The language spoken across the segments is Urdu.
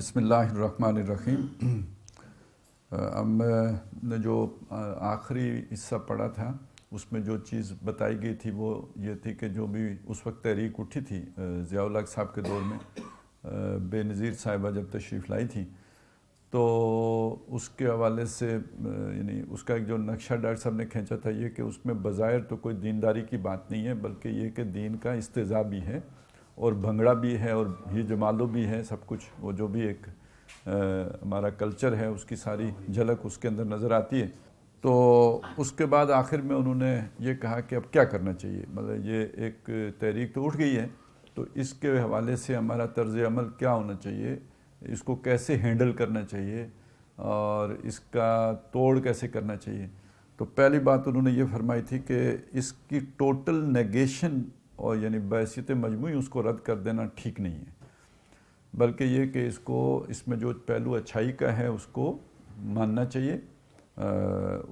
بسم اللہ الرحمن الرحیم۔ اب میں نے جو آخری حصہ پڑھا تھا اس میں جو چیز بتائی گئی تھی وہ یہ تھی کہ جو بھی اس وقت تحریک اٹھی تھی ضیاء الحق صاحب کے دور میں، بے نظیر صاحبہ جب تشریف لائی تھی تو اس کے حوالے سے یعنی اس کا ایک جو نقشہ ڈاکٹر صاحب نے کھینچا تھا یہ کہ اس میں بظاہر تو کوئی دینداری کی بات نہیں ہے، بلکہ یہ کہ دین کا استہزاء بھی ہے اور بھنگڑا بھی ہے اور ہی جمالو بھی ہے، سب کچھ وہ جو بھی ایک ہمارا کلچر ہے اس کی ساری جھلک اس کے اندر نظر آتی ہے۔ تو اس کے بعد آخر میں انہوں نے یہ کہا کہ اب کیا کرنا چاہیے، مطلب یہ ایک تحریک تو اٹھ گئی ہے تو اس کے حوالے سے ہمارا طرز عمل کیا ہونا چاہیے، اس کو کیسے ہینڈل کرنا چاہیے اور اس کا توڑ کیسے کرنا چاہیے۔ تو پہلی بات انہوں نے یہ فرمائی تھی کہ اس کی ٹوٹل نیگیشن اور یعنی بحیثیت مجموعی اس کو رد کر دینا ٹھیک نہیں ہے، بلکہ یہ کہ اس میں جو پہلو اچھائی کا ہے اس کو ماننا چاہیے،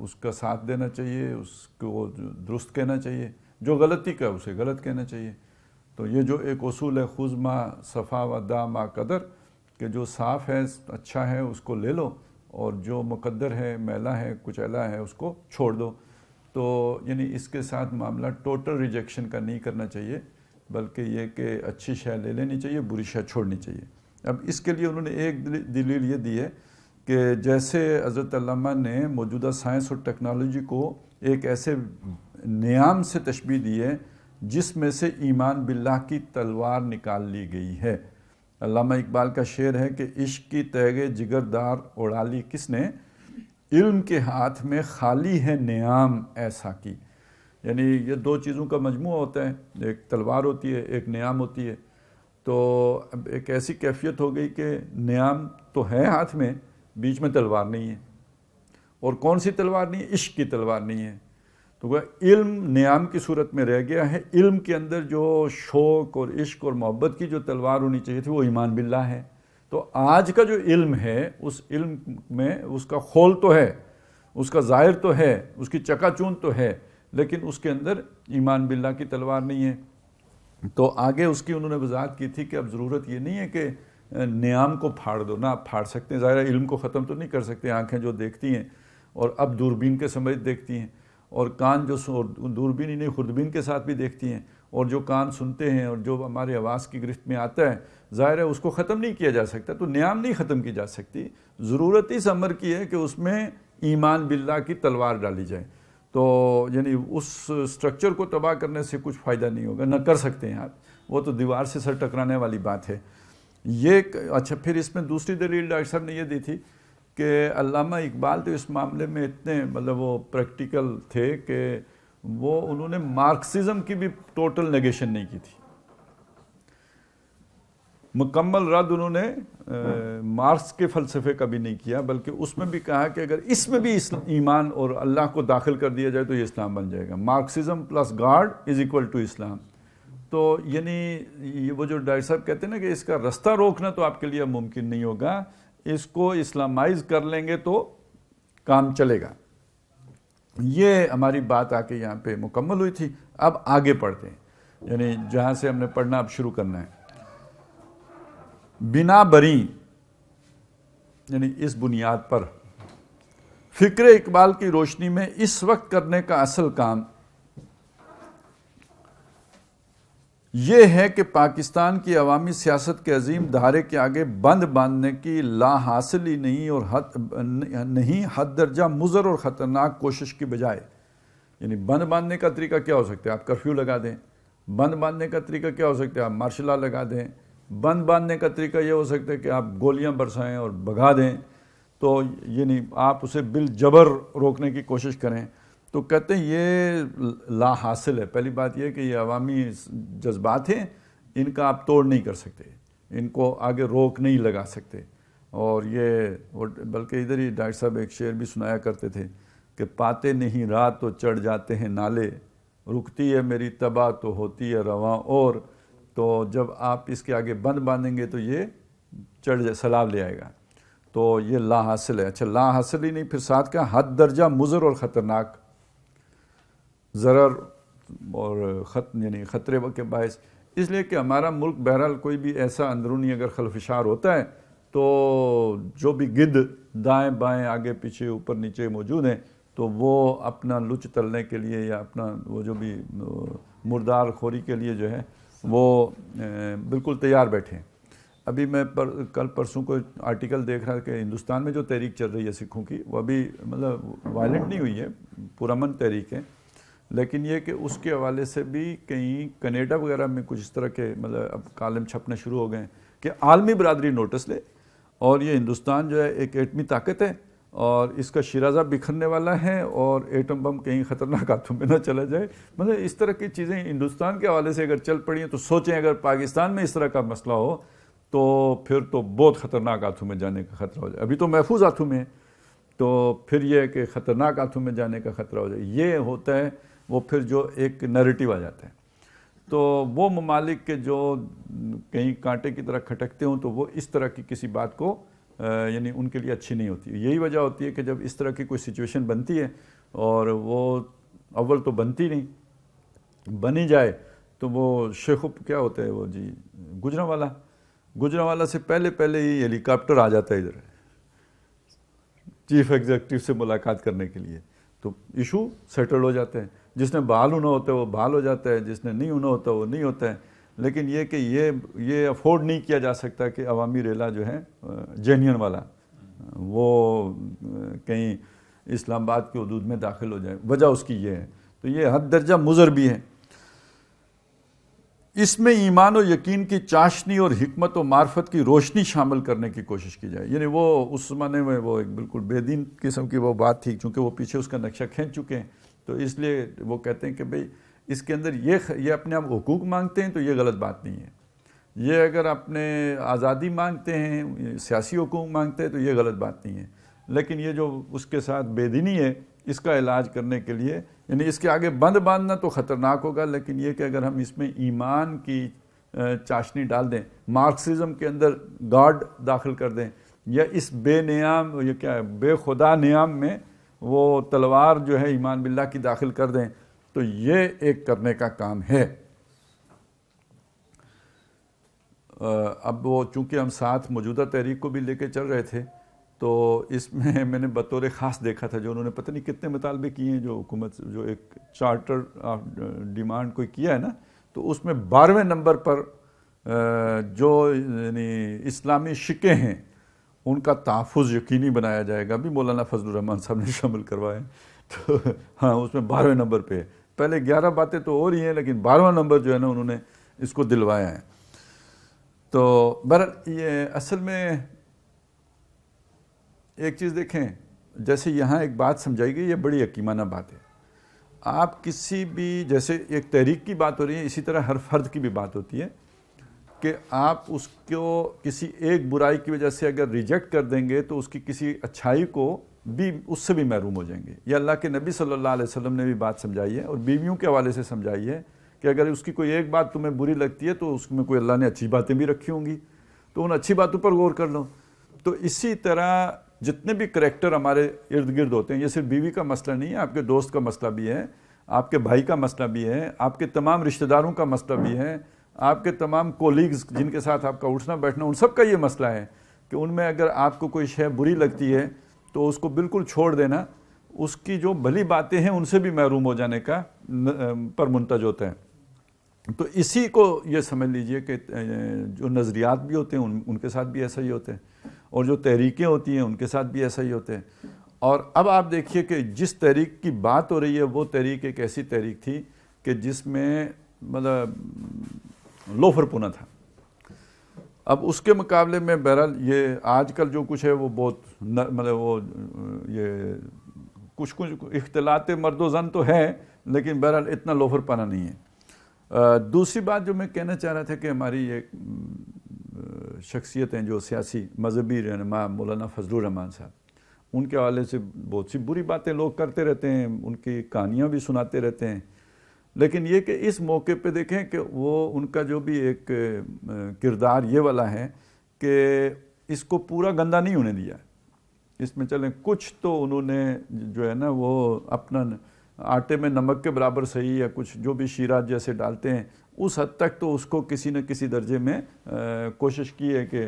اس کا ساتھ دینا چاہیے، اس کو درست کہنا چاہیے، جو غلطی کا ہے اسے غلط کہنا چاہیے۔ تو یہ جو ایک اصول ہے خذ ما صفا و دع ما قدر، کہ جو صاف ہے اچھا ہے اس کو لے لو اور جو مقدر ہے میلا ہے کچیلا ہے اس کو چھوڑ دو۔ تو یعنی اس کے ساتھ معاملہ ٹوٹل ریجیکشن کا نہیں کرنا چاہیے، بلکہ یہ کہ اچھی شے لے لینی چاہیے، بری شے چھوڑنی چاہیے۔ اب اس کے لیے انہوں نے ایک دلیل یہ دی ہے کہ جیسے حضرت علامہ نے موجودہ سائنس اور ٹیکنالوجی کو ایک ایسے نیام سے تشبیہ دی ہے جس میں سے ایمان باللہ کی تلوار نکال لی گئی ہے۔ علامہ اقبال کا شعر ہے کہ عشق کی تیغ جگر دار اڑا لی کس نے، علم کے ہاتھ میں خالی ہے نیام ایسا کی۔ یعنی یہ دو چیزوں کا مجموعہ ہوتا ہے، ایک تلوار ہوتی ہے ایک نیام ہوتی ہے۔ تو اب ایک ایسی کیفیت ہو گئی کہ نیام تو ہے ہاتھ میں، بیچ میں تلوار نہیں ہے، اور کون سی تلوار نہیں ہے، عشق کی تلوار نہیں ہے۔ تو وہ علم نیام کی صورت میں رہ گیا ہے۔ علم کے اندر جو شوق اور عشق اور محبت کی جو تلوار ہونی چاہیے تھی وہ ایمان باللہ ہے۔ تو آج کا جو علم ہے اس علم میں اس کا خول تو ہے، اس کا ظاہر تو ہے، اس کی چکا چون تو ہے، لیکن اس کے اندر ایمان باللہ کی تلوار نہیں ہے۔ تو آگے اس کی انہوں نے وضاحت کی تھی کہ اب ضرورت یہ نہیں ہے کہ نیام کو پھاڑ دو، نہ پھاڑ سکتے ہیں، ظاہر علم کو ختم تو نہیں کر سکتے، آنکھیں جو دیکھتی ہیں اور اب دوربین کے سمجھ دیکھتی ہیں، اور کان جو دوربین ہی نہیں خوردبین کے ساتھ بھی دیکھتی ہیں، اور جو کان سنتے ہیں اور جو ہمارے آواز کی گرفت میں آتا ہے، ظاہر ہے اس کو ختم نہیں کیا جا سکتا، تو نیام نہیں ختم کی جا سکتی۔ ضرورت اس امر کی ہے کہ اس میں ایمان باللہ کی تلوار ڈالی جائے۔ تو یعنی اس سٹرکچر کو تباہ کرنے سے کچھ فائدہ نہیں ہوگا، نہ کر سکتے ہیں آپ، وہ تو دیوار سے سر ٹکرانے والی بات ہے یہ۔ اچھا، پھر اس میں دوسری دلیل ڈاکٹر صاحب نے یہ دی تھی کہ علامہ اقبال تو اس معاملے میں اتنے مطلب وہ پریکٹیکل تھے کہ وہ انہوں نے مارکسزم کی بھی ٹوٹل نیگیشن نہیں کی تھی، مکمل رد انہوں نے مارکس کے فلسفے کا بھی نہیں کیا، بلکہ اس میں بھی کہا کہ اگر اس میں بھی ایمان اور اللہ کو داخل کر دیا جائے تو یہ اسلام بن جائے گا، Marxism plus God is equal to Islam. تو یعنی وہ جو ڈاکٹر صاحب کہتے ہیں نا کہ اس کا رستہ روکنا تو آپ کے لیے ممکن نہیں ہوگا، اس کو اسلامائز کر لیں گے تو کام چلے گا۔ یہ ہماری بات آ کے یہاں پہ مکمل ہوئی تھی۔ اب آگے پڑھتے ہیں، یعنی جہاں سے ہم نے پڑھنا اب شروع کرنا ہے۔ بنا بری، یعنی اس بنیاد پر فکر اقبال کی روشنی میں اس وقت کرنے کا اصل کام یہ ہے کہ پاکستان کی عوامی سیاست کے عظیم دھارے کے آگے بند باندھنے کی لا حاصل ہی نہیں اور حد درجہ مضر اور خطرناک کوشش کی بجائے، یعنی بند باندھنے کا طریقہ کیا ہو سکتا ہے، آپ کرفیو لگا دیں۔ بند باندھنے کا طریقہ کیا ہو سکتا ہے، آپ مارشل لا لگا دیں۔ بند باندھنے کا طریقہ یہ ہو سکتا ہے کہ آپ گولیاں برسائیں اور بھگا دیں۔ تو یعنی آپ اسے بالجبر روکنے کی کوشش کریں۔ تو کہتے ہیں یہ لا حاصل ہے۔ پہلی بات یہ کہ یہ عوامی جذبات ہیں، ان کا آپ توڑ نہیں کر سکتے، ان کو آگے روک نہیں لگا سکتے۔ اور یہ بلکہ ادھر ہی ڈاکٹر صاحب ایک شعر بھی سنایا کرتے تھے کہ پاتے نہیں راہ تو چڑھ جاتے ہیں نالے، رکتی ہے میری تباہ تو ہوتی ہے رواں اور۔ تو جب آپ اس کے آگے بند باندھیں گے تو یہ سیلاب لے آئے گا۔ تو یہ لا حاصل ہے۔ اچھا، لا حاصل ہی نہیں، پھر ساتھ کا حد درجہ مضر اور خطرناک، ضرر اور یعنی خطرے کے باعث، اس لیے کہ ہمارا ملک بہرحال کوئی بھی ایسا اندرونی اگر خلفشار ہوتا ہے تو جو بھی گدھ دائیں بائیں آگے پیچھے اوپر نیچے موجود ہیں تو وہ اپنا لچ تلنے کے لیے یا اپنا وہ جو بھی مردار خوری کے لیے جو ہے وہ بالکل تیار بیٹھے ہیں. ابھی میں کل پرسوں کو آرٹیکل دیکھ رہا کہ ہندوستان میں جو تحریک چل رہی ہے سکھوں کی وہ ابھی مطلب وائلنٹ نہیں ہوئی ہے, پرامن تحریک ہے, لیکن یہ کہ اس کے حوالے سے بھی کہیں کینیڈا وغیرہ میں کچھ اس طرح کے مطلب اب کالم چھپنے شروع ہو گئے ہیں کہ عالمی برادری نوٹس لے, اور یہ ہندوستان جو ہے ایک ایٹمی طاقت ہے اور اس کا شیرازہ بکھرنے والا ہے اور ایٹم بم کہیں خطرناک ہاتھوں میں نہ چلا جائے. مطلب اس طرح کی چیزیں ہندوستان کے حوالے سے اگر چل پڑی ہیں تو سوچیں اگر پاکستان میں اس طرح کا مسئلہ ہو تو پھر تو بہت خطرناک ہاتھوں میں جانے کا خطرہ ہو جائے. ابھی تو محفوظ ہاتھوں میں ہے, تو پھر یہ کہ خطرناک ہاتھوں میں جانے کا خطرہ ہو جائے. یہ ہوتا ہے وہ پھر جو ایک نیریٹو آ جاتا ہے. تو وہ ممالک کے جو کہیں کانٹے کی طرح کھٹکتے ہوں تو وہ اس طرح کی کسی بات کو یعنی ان کے لیے اچھی نہیں ہوتی. یہی وجہ ہوتی ہے کہ جب اس طرح کی کوئی سچویشن بنتی ہے اور وہ اول تو بنتی نہیں, بنی جائے تو وہ شیخ کیا ہوتا ہے وہ جی گجرانوالہ سے پہلے ہی ہیلی کاپٹر آ جاتا ہے ادھر چیف ایگزیکٹو سے ملاقات کرنے کے لیے, تو ایشو سیٹل ہو جاتے ہیں. جس نے بحال ہونا ہوتا ہے وہ بحال ہو جاتا ہے, جس نے نہیں ہونا ہوتا وہ نہیں ہوتا ہے. لیکن یہ کہ یہ افورڈ نہیں کیا جا سکتا کہ عوامی ریلا جو ہے جینین والا وہ کہیں اسلام آباد کے حدود میں داخل ہو جائے. وجہ اس کی یہ ہے. تو یہ حد درجہ مضر بھی ہے. اس میں ایمان و یقین کی چاشنی اور حکمت و معرفت کی روشنی شامل کرنے کی کوشش کی جائے. یعنی وہ اس زمانے میں وہ ایک بالکل بے دین قسم کی وہ بات تھی, چونکہ وہ پیچھے اس کا نقشہ کھینچ چکے ہیں, تو اس لیے وہ کہتے ہیں کہ بھئی اس کے اندر یہ اپنے آپ حقوق مانگتے ہیں تو یہ غلط بات نہیں ہے. یہ اگر اپنے آزادی مانگتے ہیں, سیاسی حقوق مانگتے ہیں تو یہ غلط بات نہیں ہے. لیکن یہ جو اس کے ساتھ بے دینی ہے اس کا علاج کرنے کے لیے یعنی اس کے آگے بند باندھنا تو خطرناک ہوگا, لیکن یہ کہ اگر ہم اس میں ایمان کی چاشنی ڈال دیں, مارکسزم کے اندر گاڈ داخل کر دیں, یا اس بے نیام یہ کیا ہے بے خدا نیام میں وہ تلوار جو ہے ایمان باللہ کی داخل کر دیں, تو یہ ایک کرنے کا کام ہے. اب وہ چونکہ ہم ساتھ موجودہ تحریک کو بھی لے کے چل رہے تھے تو اس میں نے بطور خاص دیکھا تھا جو انہوں نے پتہ نہیں کتنے مطالبے کیے ہیں, جو حکومت جو ایک چارٹر ڈیمانڈ کوئی کیا ہے نا, تو اس میں 12ویں نمبر پر جو یعنی اسلامی شکیں ہیں ان کا تحفظ یقینی بنایا جائے گا. بھی مولانا فضل الرحمان صاحب نے شامل کروائے, تو ہاں اس میں 12ویں نمبر پہ ہے. پہلے 11 باتیں تو ہو رہی ہیں لیکن 12واں نمبر جو ہے نا انہوں نے اس کو دلوایا ہے. تو بہرحال یہ اصل میں ایک چیز دیکھیں, جیسے یہاں ایک بات سمجھائی گئی, یہ بڑی حکیمانہ بات ہے. آپ کسی بھی جیسے ایک تحریک کی بات ہو رہی ہے, اسی طرح ہر فرد کی بھی بات ہوتی ہے کہ آپ اس کو کسی ایک برائی کی وجہ سے اگر ریجیکٹ کر دیں گے تو اس کی کسی اچھائی کو بھی اس سے بھی محروم ہو جائیں گے. یہ اللہ کے نبی صلی اللہ علیہ وسلم نے بھی بات سمجھائی ہے اور بیویوں کے حوالے سے سمجھائی ہے کہ اگر اس کی کوئی ایک بات تمہیں بری لگتی ہے تو اس میں کوئی اللہ نے اچھی باتیں بھی رکھی ہوں گی, تو ان اچھی باتوں پر غور کر لو. تو اسی طرح جتنے بھی کریکٹر ہمارے ارد گرد ہوتے ہیں, یہ صرف بیوی کا مسئلہ نہیں ہے, آپ کے دوست کا مسئلہ بھی ہے, آپ کے بھائی کا مسئلہ بھی ہے, آپ کے تمام رشتہ داروں کا مسئلہ بھی ہے, آپ کے تمام کولیگز جن کے ساتھ آپ کا اٹھنا بیٹھنا ان سب کا یہ مسئلہ ہے کہ ان میں اگر آپ کو کوئی شے بری لگتی ہے تو اس کو بالکل چھوڑ دینا, اس کی جو بھلی باتیں ہیں ان سے بھی محروم ہو جانے کا پر منتج ہوتا ہے. تو اسی کو یہ سمجھ لیجئے کہ جو نظریات بھی ہوتے ہیں ان کے ساتھ بھی ایسا ہی ہوتے ہیں, اور جو تحریکیں ہوتی ہیں ان کے ساتھ بھی ایسا ہی ہوتے ہیں. اور اب آپ دیکھیے کہ جس تحریک کی بات ہو رہی ہے وہ تحریک ایک ایسی تحریک تھی کہ جس میں مطلب لوفر پونا تھا. اب اس کے مقابلے میں بہرحال یہ آج کل جو کچھ ہے وہ بہت مطلب وہ یہ کچھ اختلاط مرد و زن تو ہے لیکن بہرحال اتنا لوفر پانا نہیں ہے. دوسری بات جو میں کہنا چاہ رہا تھا کہ ہماری یہ شخصیت ہیں جو سیاسی مذہبی رہنما مولانا فضل الرحمان صاحب, ان کے حوالے سے بہت سی بری باتیں لوگ کرتے رہتے ہیں, ان کی کہانیاں بھی سناتے رہتے ہیں, لیکن یہ کہ اس موقع پہ دیکھیں کہ وہ ان کا جو بھی ایک کردار یہ والا ہے کہ اس کو پورا گندا نہیں ہونے دیا. اس میں چلیں کچھ تو انہوں نے جو ہے نا وہ اپنا آٹے میں نمک کے برابر صحیح یا کچھ جو بھی شیرات جیسے ڈالتے ہیں اس حد تک تو اس کو کسی نہ کسی درجے میں کوشش کی ہے کہ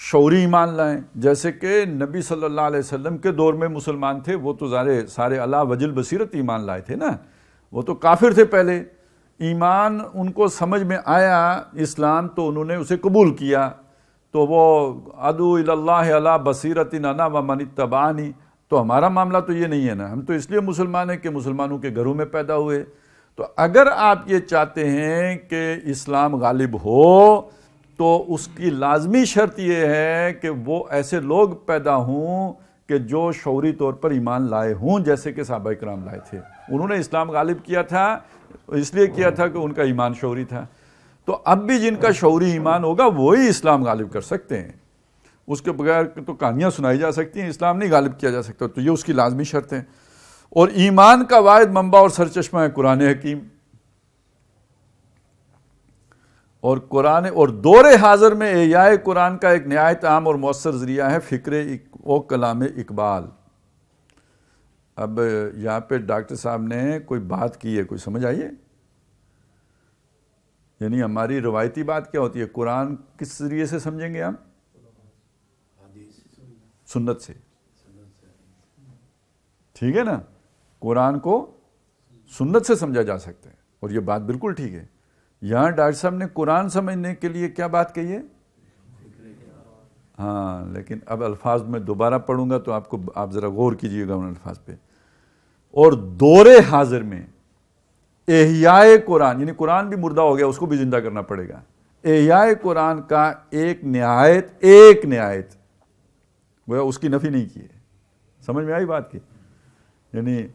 شعوری ایمان لائیں. جیسے کہ نبی صلی اللہ علیہ وسلم کے دور میں مسلمان تھے, وہ تو سارے علا وجل بصیرت ایمان لائے تھے نا, وہ تو کافر تھے پہلے. ایمان ان کو سمجھ میں آیا اسلام, تو انہوں نے اسے قبول کیا. تو وہ ادعو الی اللہ علی بصیرۃ انا ومن اتبعنی. تو ہمارا معاملہ تو یہ نہیں ہے نا, ہم تو اس لیے مسلمان ہیں کہ مسلمانوں کے گھروں میں پیدا ہوئے. تو اگر آپ یہ چاہتے ہیں کہ اسلام غالب ہو تو اس کی لازمی شرط یہ ہے کہ وہ ایسے لوگ پیدا ہوں کہ جو شعوری طور پر ایمان لائے ہوں, جیسے کہ صحابہ کرام لائے تھے. انہوں نے اسلام غالب کیا تھا, اس لیے کیا تھا کہ ان کا ایمان شعوری تھا. تو اب بھی جن کا شعوری ایمان ہوگا وہی اسلام غالب کر سکتے ہیں. اس کے بغیر تو کہانیاں سنائی جا سکتی ہیں, اسلام نہیں غالب کیا جا سکتا. تو یہ اس کی لازمی شرط ہے. اور ایمان کا واحد منبع اور سرچشمہ ہے قرآن حکیم. اور قرآن اور دور حاضر میں احیاء قرآن کا ایک نہایت عام اور مؤثر ذریعہ ہے فکر و کلام اقبال. اب یہاں پہ ڈاکٹر صاحب نے کوئی بات کی ہے, کوئی سمجھ آئیے؟ یعنی ہماری روایتی بات کیا ہوتی ہے, قرآن کس ذریعے سے سمجھیں گے ہم؟ سنت سے. ٹھیک ہے نا, قرآن کو سنت سے سمجھا جا سکتا ہے, اور یہ بات بالکل ٹھیک ہے. یہاں ڈاکٹر صاحب نے قرآن سمجھنے کے لیے کیا بات کہی ہے؟ ہاں, لیکن اب الفاظ میں دوبارہ پڑھوں گا تو آپ ذرا غور کیجئے گا ان الفاظ پہ. اور دور حاضر میں احیاء قرآن, یعنی قرآن بھی مردہ ہو گیا, اس کو بھی زندہ کرنا پڑے گا. احیاء قرآن کا ایک نہایت وہ اس کی نفی نہیں کی ہے. سمجھ میں آئی بات کی؟ یعنی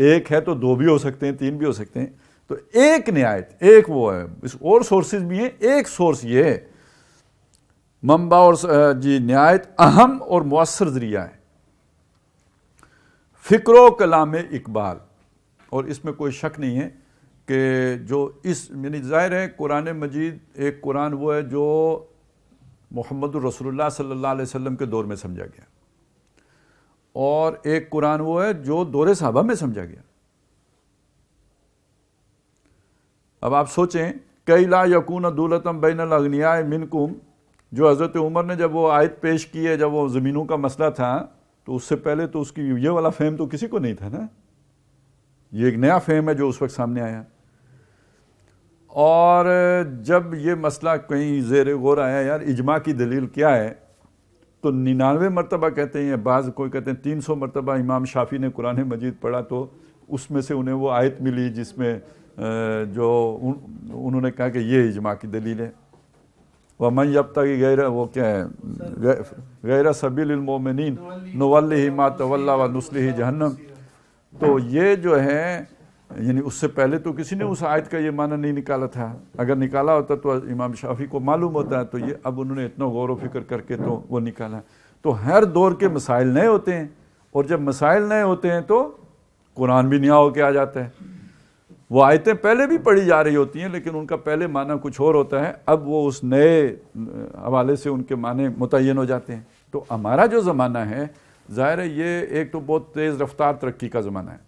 ایک ہے تو دو بھی ہو سکتے ہیں, تین بھی ہو سکتے ہیں. تو ایک نہایت, ایک وہ ہے, اس اور سورسز بھی ہیں, ایک سورس یہ ہے منبع اور نہایت اہم اور مؤثر ذریعہ ہے فکر و کلام اقبال. اور اس میں کوئی شک نہیں ہے کہ جو یعنی ظاہر ہے قرآن مجید ایک قرآن وہ ہے جو محمد الرسول اللہ صلی اللہ علیہ وسلم کے دور میں سمجھا گیا, اور ایک قرآن وہ ہے جو دور صحابہ میں سمجھا گیا. اب آپ سوچیں کئی لا یکون دولتم بین الاغنیاء منکم, جو حضرت عمر نے جب وہ آیت پیش کی ہے, جب وہ زمینوں کا مسئلہ تھا, تو اس سے پہلے تو اس کی یہ والا فہم تو کسی کو نہیں تھا نا. یہ ایک نیا فہم ہے جو اس وقت سامنے آیا. اور جب یہ مسئلہ کہیں زیر غور آیا, یار اجماع کی دلیل کیا ہے, تو 99 مرتبہ کہتے ہیں, بعض کوئی کہتے ہیں 300 مرتبہ امام شافعی نے قرآن مجید پڑھا, تو اس میں سے انہیں وہ آیت ملی جس میں جو انہوں نے کہا کہ یہ اجماع کی دلیل ہے. وَمَنْ يَبْتَغِ غَيْرَ وہ کیا ہے غَيْرَ سَبِيلِ الْمُؤْمِنِينَ نُوَلِّهِ مَا تَوَلَّى وَنُصْلِهِ جَهَنَّمَ. تو یہ جو ہے, یعنی اس سے پہلے تو کسی نے اس آیت کا یہ معنی نہیں نکالا تھا. اگر نکالا ہوتا تو امام شافعی کو معلوم ہوتا ہے, تو یہ اب انہوں نے اتنا غور و فکر کر کے تو وہ نکالا. تو ہر دور کے مسائل نئے ہوتے ہیں, اور جب مسائل نئے ہوتے ہیں تو قرآن بھی نیا ہو کے آ جاتا ہے. وہ آیتیں پہلے بھی پڑھی جا رہی ہوتی ہیں, لیکن ان کا پہلے معنی کچھ اور ہوتا ہے, اب وہ اس نئے حوالے سے ان کے معنی متعین ہو جاتے ہیں. تو ہمارا جو زمانہ ہے ظاہر ہے یہ ایک تو بہت تیز رفتار ترقی کا زمانہ ہے.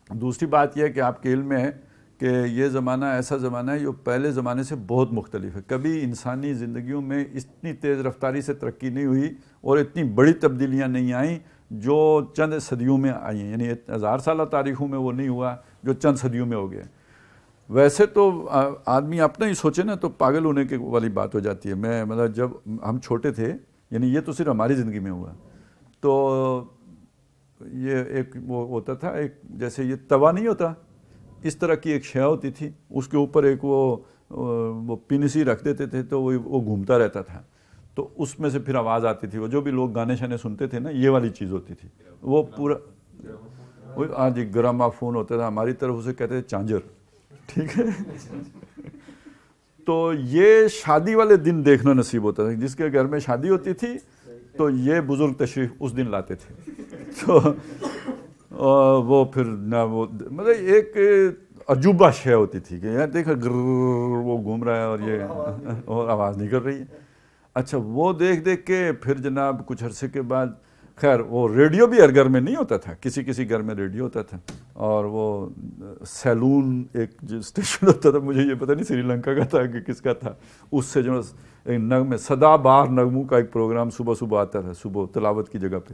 دوسری بات یہ ہے کہ آپ کے علم میں ہے کہ یہ زمانہ ایسا زمانہ ہے جو پہلے زمانے سے بہت مختلف ہے. کبھی انسانی زندگیوں میں اتنی تیز رفتاری سے ترقی نہیں ہوئی اور اتنی بڑی تبدیلیاں نہیں آئیں جو چند صدیوں میں آئی ہیں. یعنی 1000 سالہ تاریخوں میں وہ نہیں ہوا جو چند صدیوں میں ہو گیا. ویسے تو آدمی اپنا ہی سوچے نا تو پاگل ہونے کی والی بات ہو جاتی ہے. میں مطلب جب ہم چھوٹے تھے, یعنی یہ تو صرف ہماری زندگی میں ہوا, تو یہ ایک وہ ہوتا تھا, ایک جیسے یہ توا نہیں ہوتا, اس طرح کی ایک شے ہوتی تھی, اس کے اوپر ایک وہ پن سی رکھ دیتے تھے, تو وہ گھومتا رہتا تھا, تو اس میں سے پھر آواز آتی تھی. وہ جو بھی لوگ گانے شانے سنتے تھے نا, یہ والی چیز ہوتی تھی. وہ پورا ہاں جی گراما فون ہوتا تھا, ہماری طرف اسے کہتے تھے چانجر. ٹھیک ہے. تو یہ شادی والے دن دیکھنا نصیب ہوتا تھا. جس کے گھر میں شادی ہوتی تھی تو یہ بزرگ تشریف اس دن لاتے تھے. تو وہ پھر نہ وہ مطلب ایک عجوبہ شے ہوتی تھی کہ یار دیکھا گر وہ گھوم رہا ہے اور یہ اور آواز نہیں کر رہی ہے. اچھا وہ دیکھ کے پھر جناب کچھ عرصے کے بعد خیر وہ ریڈیو بھی ہر گھر میں نہیں ہوتا تھا، کسی کسی گھر میں ریڈیو ہوتا تھا، اور وہ سیلون ایک جو اسٹیشن ہوتا تھا، مجھے یہ پتہ نہیں سری لنکا کا تھا کہ کس کا تھا، اس سے جو ایک نغمے صدا بہار نغموں کا ایک پروگرام صبح صبح آتا تھا، صبح تلاوت کی جگہ پہ،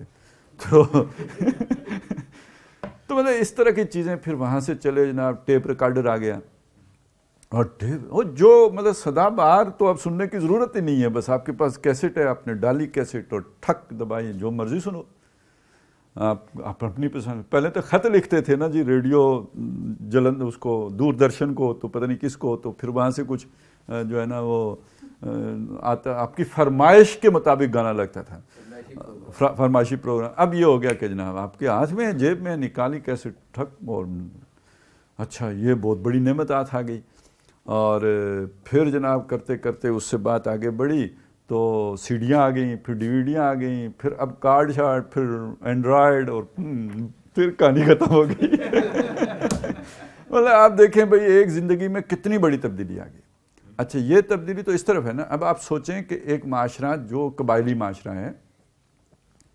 تو مطلب اس طرح کی چیزیں. پھر وہاں سے چلے جناب ٹیپ ریکارڈر آ گیا، اور جو مطلب صدا بہار تو اب سننے کی ضرورت ہی نہیں ہے، بس آپ کے پاس کیسٹ ہے، آپ نے ڈالی کیسٹ اور ٹھک دبائی جو مرضی سنو آپ اپنی پسند. پہلے تو خط لکھتے تھے نا جی، ریڈیو جلند اس کو دوردرشن کو تو پتہ نہیں کس کو، تو پھر وہاں سے کچھ جو ہے نا وہ آتا، آپ کی فرمائش کے مطابق گانا لگتا تھا، فرمائشی پروگرام. اب یہ ہو گیا کہ جناب آپ کے ہاتھ میں جیب میں نکالی کیسٹ ٹھک، اور اچھا یہ بہت بڑی نعمت آ گئی. اور پھر جناب کرتے کرتے اس سے بات آگے بڑھی تو سیڈیاں آ گئیں، پھر ڈی وی ڈیاں آ گئیں، پھر اب کارڈ شارڈ، پھر اینڈرائڈ، اور پھر کہانی ختم ہو گئی. مطلب آپ دیکھیں بھئی ایک زندگی میں کتنی بڑی تبدیلی آ گئی. اچھا یہ تبدیلی تو اس طرف ہے نا. اب آپ سوچیں کہ ایک معاشرہ جو قبائلی معاشرہ ہے،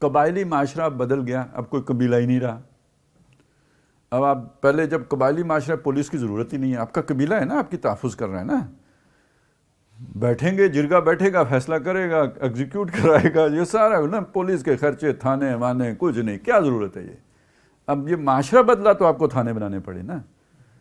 قبائلی معاشرہ بدل گیا، اب کوئی قبیلہ ہی نہیں رہا. اب آپ پہلے جب قبائلی معاشرہ پولیس کی ضرورت ہی نہیں ہے، آپ کا قبیلہ ہے نا، آپ کی تحفظ کر رہا ہے نا، بیٹھیں گے جرگہ بیٹھے گا، فیصلہ کرے گا، ایگزیکیوٹ کرائے گا، یہ سارا نا پولیس کے خرچے، تھانے وانے کچھ نہیں، کیا ضرورت ہے یہ. اب یہ معاشرہ بدلا تو آپ کو تھانے بنانے پڑے نا،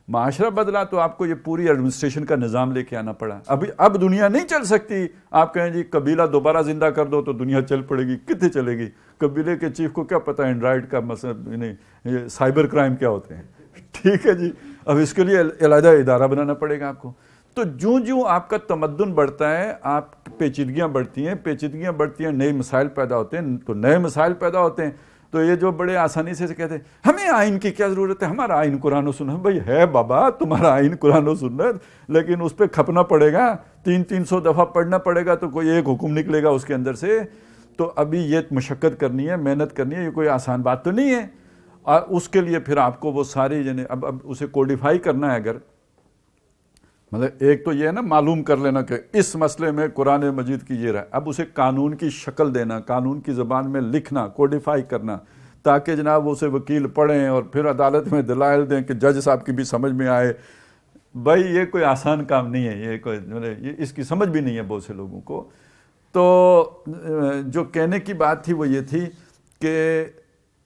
معاشرہ بدلا تو آپ کو یہ پوری ایڈمنسٹریشن کا نظام لے کے آنا پڑا. اب دنیا نہیں چل سکتی. آپ کہیں جی قبیلہ دوبارہ زندہ کر دو تو دنیا چل پڑے گی، کتنے چلے گی؟ قبیلے کے چیف کو کیا پتہ اینڈرائڈ کا مسئلہ، یہ سائبر کرائم کیا ہوتے ہیں، ٹھیک ہے جی. اب اس کے لیے علیحدہ ادارہ بنانا پڑے گا آپ کو. تو جوں آپ کا تمدن بڑھتا ہے، آپ پیچیدگیاں بڑھتی ہیں، نئے مسائل پیدا ہوتے ہیں، تو نئے مسائل پیدا ہوتے ہیں. تو یہ جو بڑے آسانی سے کہتے ہیں ہمیں آئین کی کیا ضرورت ہے، ہمارا آئین قرآن و سنت. بھائی ہے بابا تمہارا آئین قرآن و سنت، لیکن اس پہ کھپنا پڑے گا، 300 دفعہ پڑھنا پڑے گا تو کوئی ایک حکم نکلے گا اس کے اندر سے. تو ابھی یہ مشقت کرنی ہے، محنت کرنی ہے، یہ کوئی آسان بات تو نہیں ہے. اور اس کے لیے پھر آپ کو وہ ساری اب اسے کوڈیفائی کرنا ہے. اگر مطلب ایک تو یہ ہے نا معلوم کر لینا کہ اس مسئلے میں قرآن مجید کی یہ رائے، اب اسے قانون کی شکل دینا، قانون کی زبان میں لکھنا، کوڈیفائی کرنا، تاکہ جناب اسے وکیل پڑھیں اور پھر عدالت میں دلائل دیں کہ جج صاحب کی بھی سمجھ میں آئے. بھائی یہ کوئی آسان کام نہیں ہے، یہ کوئی مطلب اس کی سمجھ بھی نہیں ہے بہت سے لوگوں کو. تو جو کہنے کی بات تھی وہ یہ تھی کہ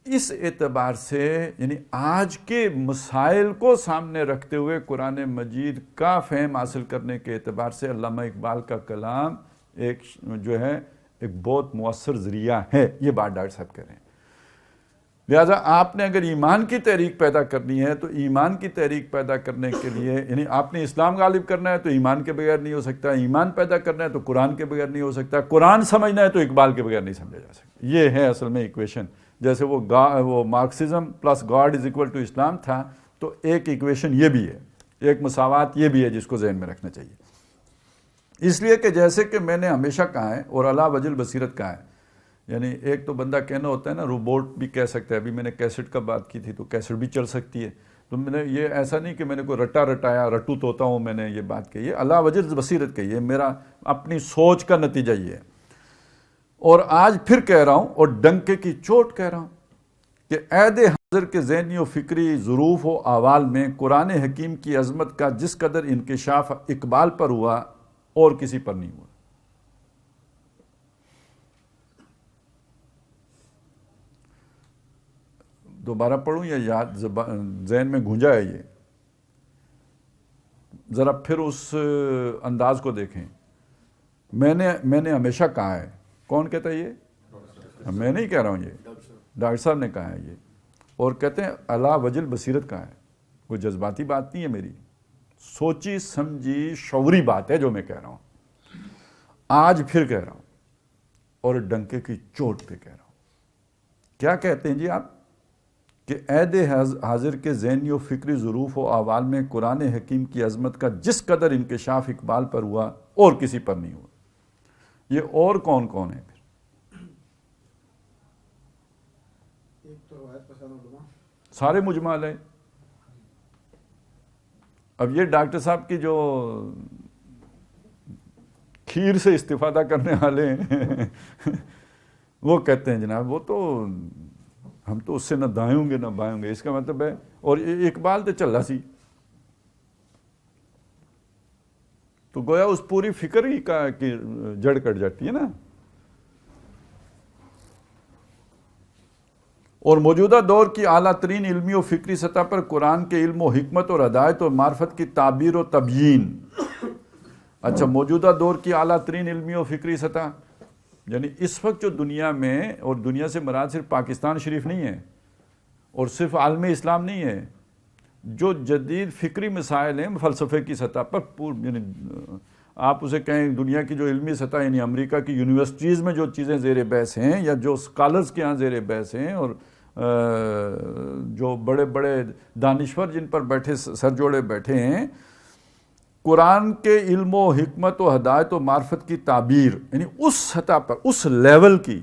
اس اعتبار سے یعنی آج کے مسائل کو سامنے رکھتے ہوئے قرآن مجید کا فہم حاصل کرنے کے اعتبار سے علامہ اقبال کا کلام ایک جو ہے ایک بہت مؤثر ذریعہ ہے. یہ بات ڈاکٹر صاحب کہہ رہے ہیں. لہٰذا آپ نے اگر ایمان کی تحریک پیدا کرنی ہے تو ایمان کی تحریک پیدا کرنے کے لیے یعنی آپ نے اسلام غالب کرنا ہے تو ایمان کے بغیر نہیں ہو سکتا، ایمان پیدا کرنا ہے تو قرآن کے بغیر نہیں ہو سکتا، قرآن سمجھنا ہے تو اقبال کے بغیر نہیں سمجھا جا سکتا. یہ ہے اصل میں ایکویشن. جیسے وہ Marxism plus God is equal to Islam تھا، تو ایک ایکویشن یہ بھی ہے، ایک مساوات یہ بھی ہے جس کو ذہن میں رکھنا چاہیے. اس لیے کہ جیسے کہ میں نے ہمیشہ کہا ہے اور علی وجہ البصیرت کہا ہے، یعنی ایک تو بندہ کہنا ہوتا ہے نا روبوٹ بھی کہہ سکتا ہے. ابھی میں نے کیسٹ کا بات کی تھی تو کیسٹ بھی چل سکتی ہے. تو میں نے یہ ایسا نہیں کہ میں نے کوئی رٹایا رٹو توتا ہوں، میں نے یہ بات کہی ہے، علی وجہ البصیرت کہی ہے، میرا اپنی سوچ کا نتیجہ یہ ہے. اور آج پھر کہہ رہا ہوں اور ڈنکے کی چوٹ کہہ رہا ہوں کہ عہد حاضر کے ذہنی و فکری ظروف و احوال میں قرآن حکیم کی عظمت کا جس قدر انکشاف اقبال پر ہوا اور کسی پر نہیں ہوا. دوبارہ پڑھوں یا یاد ذہن میں گونجا ہے یہ؟ ذرا پھر اس انداز کو دیکھیں. میں نے ہمیشہ کہا ہے. کون کہتا ہے یہ؟ میں نہیں کہہ رہا ہوں، یہ ڈاکٹر صاحب نے کہا ہے یہ، اور کہتے ہیں علی وجہ البصیرت کہا ہے. کوئی جذباتی بات نہیں ہے میری، سوچی سمجھی شعوری بات ہے جو میں کہہ رہا ہوں. آج پھر کہہ رہا ہوں اور ڈنکے کی چوٹ پہ کہہ رہا ہوں. کیا کہتے ہیں جی آپ؟ کہ عہد حاضر کے ذہنی و فکری ظروف و احوال میں قرآن حکیم کی عظمت کا جس قدر انکشاف اقبال پر ہوا اور کسی پر نہیں ہوا. یہ اور کون کون ہے پھر؟ سارے مجمع علیہ. اب یہ ڈاکٹر صاحب کی جو کھیر سے استفادہ کرنے والے ہیں وہ کہتے ہیں جناب وہ تو ہم تو اس سے نہ دائیں ہوں گے نہ بائیں ہوں گے، اس کا مطلب ہے، اور اقبال تو چل رہا سی، تو گویا اس پوری فکر ہی کا کی جڑ کٹ جاتی ہے نا. اور موجودہ دور کی اعلیٰ ترین علمی و فکری سطح پر قرآن کے علم و حکمت اور ہدایت اور معرفت کی تعبیر و تبیین. اچھا، موجودہ دور کی اعلیٰ ترین علمی و فکری سطح، یعنی اس وقت جو دنیا میں، اور دنیا سے مراد صرف پاکستان شریف نہیں ہے اور صرف عالم اسلام نہیں ہے، جو جدید فکری مسائل ہیں فلسفے کی سطح پر، یعنی آپ اسے کہیں دنیا کی جو علمی سطح، یعنی امریکہ کی یونیورسٹیز میں جو چیزیں زیر بحث ہیں یا جو اسکالرز کے ہاں زیر بحث ہیں، اور جو بڑے بڑے دانشور جن پر بیٹھے سر جوڑے بیٹھے ہیں، قرآن کے علم و حکمت و ہدایت و معرفت کی تعبیر، یعنی اس سطح پر، اس لیول کی،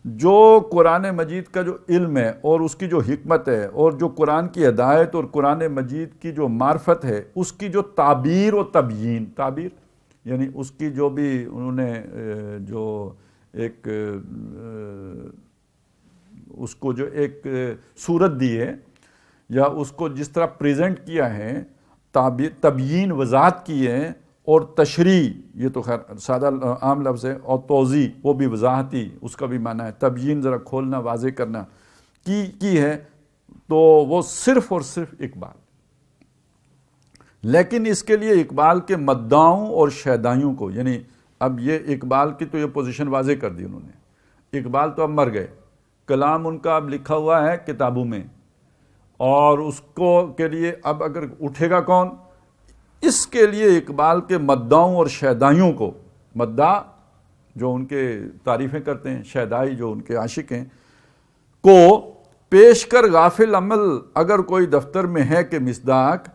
جو قرآن مجید کا جو علم ہے اور اس کی جو حکمت ہے اور جو قرآن کی ہدایت اور قرآن مجید کی جو معرفت ہے، اس کی جو تعبیر و تبیین، تعبیر یعنی اس کی جو بھی انہوں نے جو ایک اس کو جو ایک صورت دی ہے، یا اس کو جس طرح پریزنٹ کیا ہے، تبیین وضاحت کی ہے، اور تشریح، یہ تو خیر سادہ عام لفظ ہے، اور توضیح وہ بھی وضاحتی، اس کا بھی معنی ہے تبیین، ذرا کھولنا، واضح کرنا کی ہے، تو وہ صرف اور صرف اقبال. لیکن اس کے لیے اقبال کے مداحوں اور شیدائیوں کو، یعنی اب یہ اقبال کی تو یہ پوزیشن واضح کر دی انہوں نے، اقبال تو اب مر گئے، کلام ان کا اب لکھا ہوا ہے کتابوں میں، اور اس کو کے لیے اب اگر اٹھے گا کون، اس کے لیے اقبال کے مداحوں اور شیدائیوں کو، مداح جو ان کے تعریفیں کرتے ہیں، شیدائی جو ان کے عاشق ہیں، کو پیش کر غافل عمل اگر کوئی دفتر میں ہے کہ مصداق،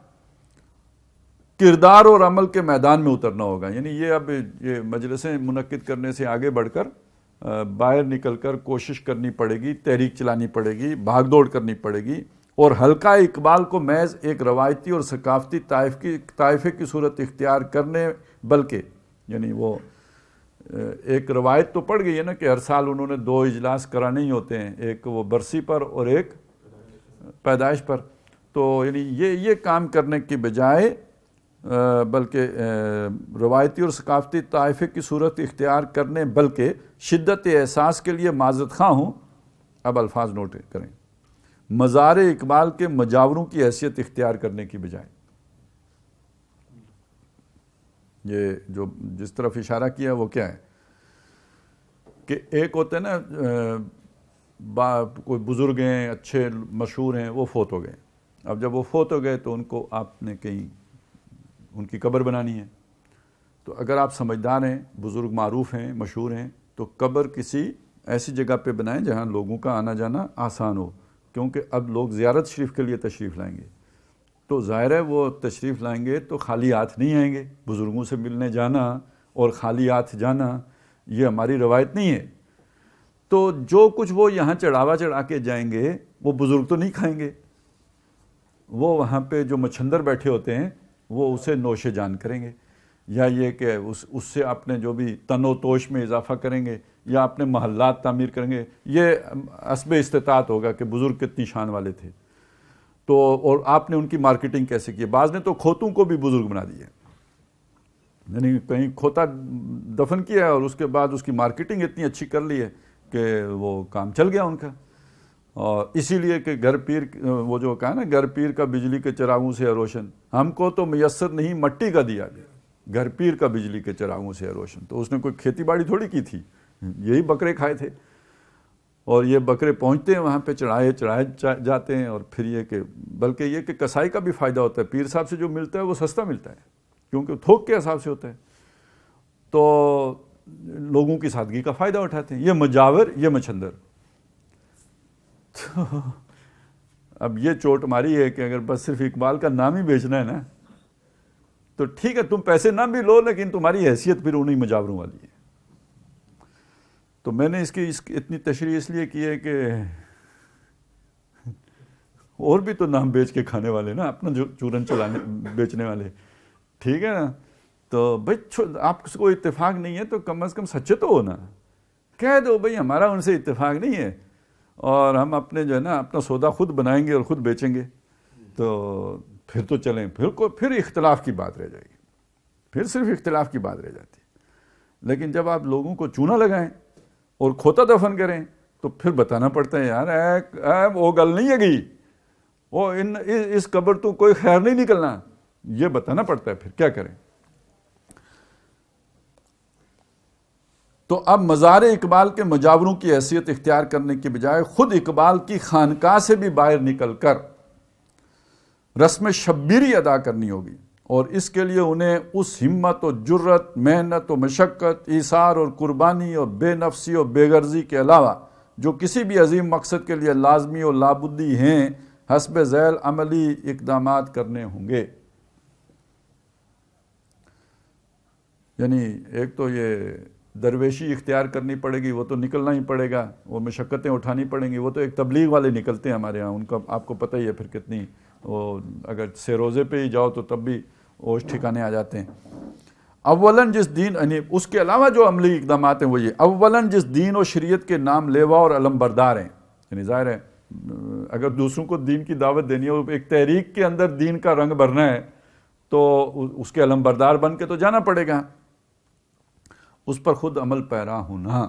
کردار اور عمل کے میدان میں اترنا ہوگا. یعنی یہ اب یہ مجلسیں منعقد کرنے سے آگے بڑھ کر باہر نکل کر کوشش کرنی پڑے گی، تحریک چلانی پڑے گی، بھاگ دوڑ کرنی پڑے گی، اور حلقہ اقبال کو محض ایک روایتی اور ثقافتی طائفے کی صورت اختیار کرنے، بلکہ یعنی وہ ایک روایت تو پڑ گئی ہے نا کہ ہر سال انہوں نے 2 اجلاس کرانے ہی ہوتے ہیں، ایک وہ برسی پر اور ایک پیدائش پر. تو یعنی یہ کام کرنے کی بجائے بلکہ روایتی اور ثقافتی طائفے کی صورت اختیار کرنے، بلکہ شدت احساس کے لیے معذرت خواہ ہوں، اب الفاظ نوٹ کریں، مزار اقبال کے مجاوروں کی حیثیت اختیار کرنے کی بجائے. یہ جو جس طرف اشارہ کیا وہ کیا ہے کہ ایک ہوتے ہیں نا کوئی بزرگ ہیں، اچھے مشہور ہیں، وہ فوت ہو گئے. اب جب وہ فوت ہو گئے تو ان کو آپ نے کہیں ان کی قبر بنانی ہے، تو اگر آپ سمجھدار ہیں، بزرگ معروف ہیں، مشہور ہیں، تو قبر کسی ایسی جگہ پہ بنائیں جہاں لوگوں کا آنا جانا آسان ہو، کیونکہ اب لوگ زیارت شریف کے لیے تشریف لائیں گے، تو ظاہر ہے وہ تشریف لائیں گے تو خالی ہاتھ نہیں آئیں گے. بزرگوں سے ملنے جانا اور خالی ہاتھ جانا یہ ہماری روایت نہیں ہے. تو جو کچھ وہ یہاں چڑھاوا چڑھا کے جائیں گے وہ بزرگ تو نہیں کھائیں گے، وہ وہاں پہ جو مچھندر بیٹھے ہوتے ہیں وہ اسے نوش جان کریں گے، یا یہ کہ اس سے اپنے جو بھی تن و توش میں اضافہ کریں گے، یا اپنے محلات تعمیر کریں گے. یہ حسب استطاعت ہوگا کہ بزرگ کتنی شان والے تھے، تو اور آپ نے ان کی مارکیٹنگ کیسے کی. بعض نے تو کھوتوں کو بھی بزرگ بنا دیا، یعنی کہیں کھوتا دفن کیا اور اس کے بعد اس کی مارکیٹنگ اتنی اچھی کر لی ہے کہ وہ کام چل گیا ان کا. اور اسی لیے کہ گھر پیر، وہ جو کہا نا گھر پیر کا بجلی کے چراغوں سے ہے روشن، ہم کو تو میسر نہیں مٹی کا دیا گیا، گھر پیر کا بجلی کے چراغوں سے ہے روشن. تو اس نے کوئی کھیتی باڑی تھوڑی کی تھی، یہی بکرے کھائے تھے، اور یہ بکرے پہنچتے ہیں وہاں پہ چڑھائے جاتے ہیں. اور پھر یہ کہ بلکہ یہ کہ کسائی کا بھی فائدہ ہوتا ہے، پیر صاحب سے جو ملتا ہے وہ سستا ملتا ہے کیونکہ تھوک کے حساب سے ہوتا ہے، تو لوگوں کی سادگی کا فائدہ اٹھاتے ہیں. یہ مجاور، یہ مچھندر. تو اب یہ چوٹ ماری ہے کہ اگر بس صرف اقبال کا نام ہی بیچنا ہے نا تو ٹھیک ہے، تم پیسے نہ بھی لو، لیکن تمہاری حیثیت پھر انہیں مجاوروں والی ہے. تو میں نے اس کی اتنی تشریح اس لیے کی ہے کہ اور بھی تو نام بیچ کے کھانے والے نا، اپنا جو چورن چلانے بیچنے والے، ٹھیک ہے نا. تو بھائی آپ کو اتفاق نہیں ہے تو کم از کم سچے تو ہو نا. کہہ دو بھئی ہمارا ان سے اتفاق نہیں ہے اور ہم اپنے جو ہے نا اپنا سودا خود بنائیں گے اور خود بیچیں گے، تو پھر تو چلیں، پھر اختلاف کی بات رہ جائے گی، پھر صرف اختلاف کی بات رہ جاتی ہے۔ لیکن جب آپ لوگوں کو چونا لگائیں اور کھوتا دفن کریں تو پھر بتانا پڑتا ہے یار وہ گل نہیں ہے گئی، وہ اس قبر تو کوئی خیر نہیں نکلنا، یہ بتانا پڑتا ہے، پھر کیا کریں۔ تو اب مزار اقبال کے مجاوروں کی حیثیت اختیار کرنے کی بجائے خود اقبال کی خانقاہ سے بھی باہر نکل کر رسم شبیری ادا کرنی ہوگی، اور اس کے لیے انہیں اس ہمت و جرت، محنت و مشقت، ایثار اور قربانی اور بے نفسی اور بے غرضی کے علاوہ جو کسی بھی عظیم مقصد کے لیے لازمی اور لابدی ہیں حسب ذیل عملی اقدامات کرنے ہوں گے۔ یعنی ایک تو یہ درویشی اختیار کرنی پڑے گی، وہ تو نکلنا ہی پڑے گا، وہ مشقتیں اٹھانی پڑیں گی، وہ تو ایک تبلیغ والے نکلتے ہیں ہمارے ہاں، ان کا آپ کو پتہ ہی ہے پھر کتنی، وہ اگر سے روزے پہ ہی جاؤ تو تب بھی اوش ٹھکانے آ جاتے ہیں۔ اولاً جس دین، یعنی اس کے علاوہ جو عملی اقدامات ہیں وہ یہ، اولاً جس دین و شریعت کے نام لیوا اور علم بردار ہیں، یعنی ظاہر ہے اگر دوسروں کو دین کی دعوت دینی ہے، ایک تحریک کے اندر دین کا رنگ بھرنا ہے تو اس کے علم بردار بن کے تو جانا پڑے گا، اس پر خود عمل پیرا ہونا۔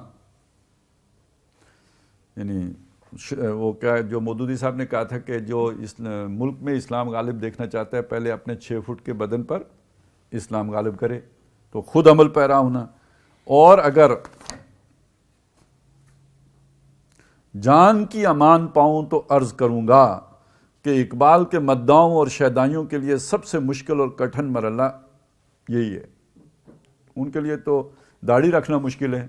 یعنی وہ کیا جو مودودی صاحب نے کہا تھا کہ جو اس ملک میں اسلام غالب دیکھنا چاہتا ہے پہلے اپنے 6 فٹ کے بدن پر اسلام غالب کرے، تو خود عمل پیرا ہونا۔ اور اگر جان کی امان پاؤں تو عرض کروں گا کہ اقبال کے مداحوں اور شیدائیوں کے لیے سب سے مشکل اور کٹھن مرحلہ یہی ہے۔ ان کے لیے تو داڑھی رکھنا مشکل ہے،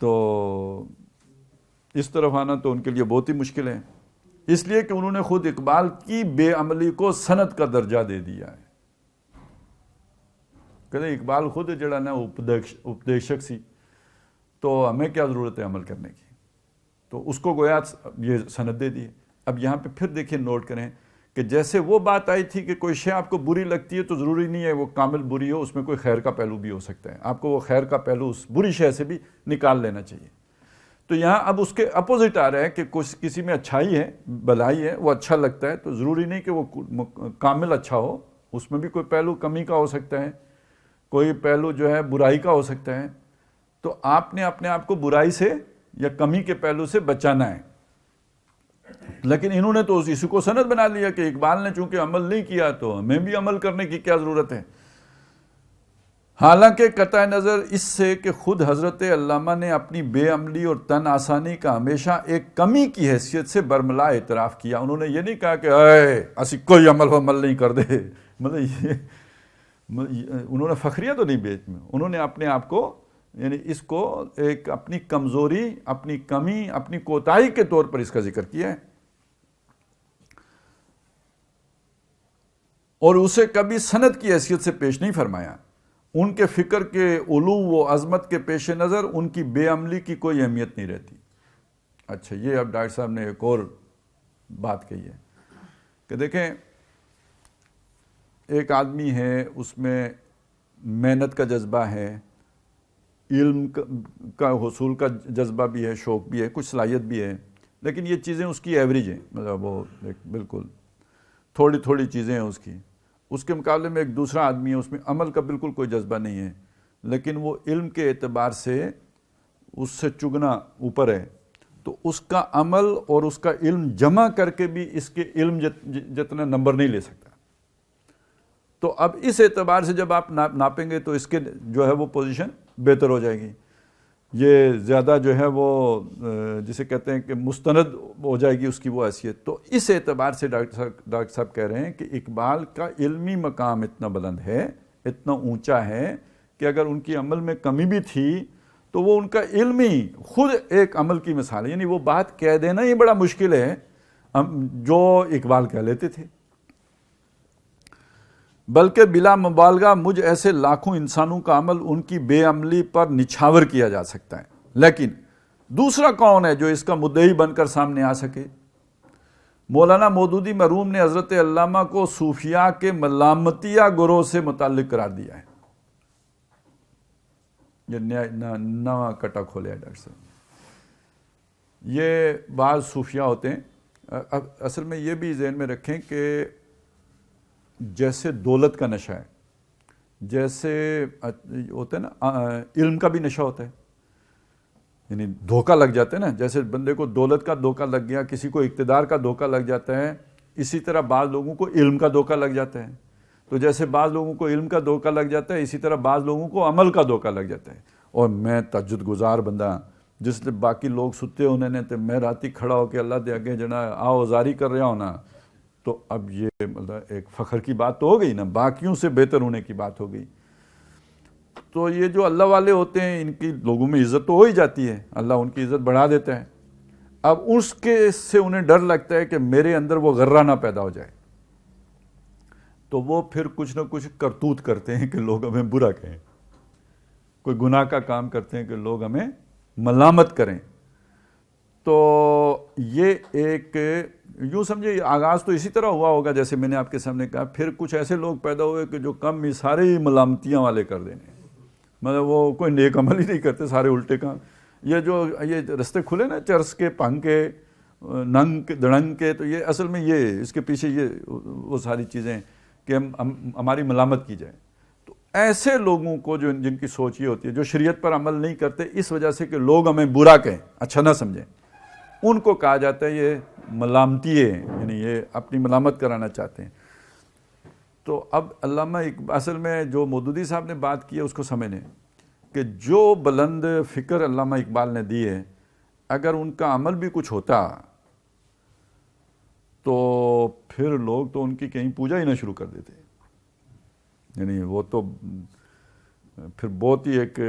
تو اس طرف آنا تو ان کے لیے بہت ہی مشکل ہے، اس لیے کہ انہوں نے خود اقبال کی بے عملی کو سند کا درجہ دے دیا ہے۔ کہتے اقبال خود جڑا نا اپدیشک سی، تو ہمیں کیا ضرورت ہے عمل کرنے کی، تو اس کو گویا یہ سند دے دی۔ اب یہاں پہ پھر دیکھیں، نوٹ کریں کہ جیسے وہ بات آئی تھی کہ کوئی شے آپ کو بری لگتی ہے تو ضروری نہیں ہے وہ کامل بری ہو، اس میں کوئی خیر کا پہلو بھی ہو سکتا ہے، آپ کو وہ خیر کا پہلو اس بری شے سے بھی نکال لینا چاہیے۔ تو یہاں اب اس کے اپوزٹ آ رہا ہے کہ کسی میں اچھائی ہے، بھلائی ہے، وہ اچھا لگتا ہے، تو ضروری نہیں کہ وہ کامل اچھا ہو، اس میں بھی کوئی پہلو کمی کا ہو سکتا ہے، کوئی پہلو جو ہے برائی کا ہو سکتا ہے، تو آپ نے اپنے آپ کو برائی سے یا کمی کے پہلو سے بچانا ہے۔ لیکن انہوں نے تو اسی کو سند بنا لیا کہ اقبال نے چونکہ عمل نہیں کیا تو ہمیں بھی عمل کرنے کی کیا ضرورت ہے۔ حالانکہ قطع نظر اس سے کہ خود حضرت علامہ نے اپنی بے عملی اور تن آسانی کا ہمیشہ ایک کمی کی حیثیت سے برملا اعتراف کیا، انہوں نے یہ نہیں کہا کہ اسی کوئی عمل نہیں کر دے، مطلب یہ انہوں نے فخریہ تو نہیں بیچ میں، انہوں نے اپنے آپ کو، یعنی اس کو ایک اپنی کمزوری، اپنی کمی، اپنی کوتاہی کے طور پر اس کا ذکر کیا ہے، اور اسے کبھی سند کی حیثیت سے پیش نہیں فرمایا۔ ان کے فکر کے علو و عظمت کے پیش نظر ان کی بے عملی کی کوئی اہمیت نہیں رہتی۔ اچھا، یہ اب ڈاکٹر صاحب نے ایک اور بات کہی ہے کہ دیکھیں ایک آدمی ہے، اس میں محنت کا جذبہ ہے، علم کا حصول کا جذبہ بھی ہے، شوق بھی ہے، کچھ صلاحیت بھی ہے، لیکن یہ چیزیں اس کی ایوریج ہیں، مطلب وہ بالکل تھوڑی تھوڑی چیزیں ہیں اس کی۔ اس کے مقابلے میں ایک دوسرا آدمی ہے، اس میں عمل کا بالکل کوئی جذبہ نہیں ہے، لیکن وہ علم کے اعتبار سے اس سے چگنا اوپر ہے، تو اس کا عمل اور اس کا علم جمع کر کے بھی اس کے علم جتنا نمبر نہیں لے سکتا۔ تو اب اس اعتبار سے جب آپ ناپیں گے تو اس کے جو ہے وہ پوزیشن بہتر ہو جائے گی، یہ زیادہ جو ہے وہ جسے کہتے ہیں کہ مستند ہو جائے گی اس کی وہ حیثیت۔ تو اس اعتبار سے ڈاکٹر صاحب کہہ رہے ہیں کہ اقبال کا علمی مقام اتنا بلند ہے، اتنا اونچا ہے کہ اگر ان کی عمل میں کمی بھی تھی تو وہ ان کا علمی خود ایک عمل کی مثال ہے، یعنی وہ بات کہہ دینا ہی بڑا مشکل ہے جو اقبال کہہ لیتے تھے۔ بلکہ بلا مبالغہ مجھ ایسے لاکھوں انسانوں کا عمل ان کی بے عملی پر نچھاور کیا جا سکتا ہے، لیکن دوسرا کون ہے جو اس کا مدعی بن کر سامنے آ سکے؟ مولانا مودودی مرحوم نے حضرت علامہ کو صوفیاء کے ملامتیہ گروہ سے متعلق قرار دیا ہے۔ یہ نیا کٹا کھولے ڈاکٹر صاحب. یہ بعض صوفیاء ہوتے ہیں. اصل میں یہ بھی ذہن میں رکھیں کہ جیسے دولت کا نشہ ہے، جیسے ہوتا ہے نا علم کا بھی نشہ ہوتا ہے، یعنی دھوکہ لگ جاتا ہے نا. جیسے بندے کو دولت کا دھوکہ لگ گیا، کسی کو اقتدار کا دھوکہ لگ جاتا ہے، اسی طرح بعض لوگوں کو علم کا دھوکہ لگ جاتا ہے. تو جیسے بعض لوگوں کو علم کا دھوکہ لگ جاتا ہے، اسی طرح بعض لوگوں کو عمل کا دھوکہ لگ جاتا ہے. اور میں تہجد گزار بندہ، جس نے باقی لوگ ستے ہونے نے تو میں راتی کھڑا ہو کے اللہ دے آگے جنا آؤ زاری کر رہا ہوں نا. تو اب یہ مطلب ایک فخر کی بات تو ہو گئی نا، باقیوں سے بہتر ہونے کی بات ہو گئی. تو یہ جو اللہ والے ہوتے ہیں ان کی لوگوں میں عزت تو ہو ہی جاتی ہے، اللہ ان کی عزت بڑھا دیتا ہے. اب اس کے سے انہیں ڈر لگتا ہے کہ میرے اندر وہ غرہ نہ پیدا ہو جائے، تو وہ پھر کچھ نہ کچھ کرتوت کرتے ہیں کہ لوگ ہمیں برا کہیں، کوئی گناہ کا کام کرتے ہیں کہ لوگ ہمیں ملامت کریں. تو یہ ایک یوں سمجھے آغاز تو اسی طرح ہوا ہوگا جیسے میں نے آپ کے سامنے کہا. پھر کچھ ایسے لوگ پیدا ہوئے کہ جو کم ہی سارے ہی ملامتیاں والے کر دینے، مطلب وہ کوئی نیک عمل ہی نہیں کرتے، سارے الٹے کام. یہ رستے کھلے نا چرس کے، پنگ کے، ننگ کے، دڑنگ کے، تو یہ اصل میں یہ اس کے پیچھے یہ وہ ساری چیزیں کہ ہماری ملامت کی جائے. تو ایسے لوگوں کو جن کی سوچ یہ ہوتی ہے، جو شریعت پر عمل نہیں کرتے اس وجہ سے کہ لوگ ہمیں برا کہیں، اچھا نہ سمجھیں، ان کو کہا جاتا ہے یہ ملامتی ہے، یعنی یہ اپنی ملامت کرانا چاہتے ہیں. تو اب علامہ اصل میں جو مودودی صاحب نے بات کی ہے اس کو سمجھیں کہ جو بلند فکر علامہ اقبال نے دی ہے، اگر ان کا عمل بھی کچھ ہوتا تو پھر لوگ تو ان کی کہیں پوجا ہی نہ شروع کر دیتے. یعنی وہ تو پھر بہت ہی ایک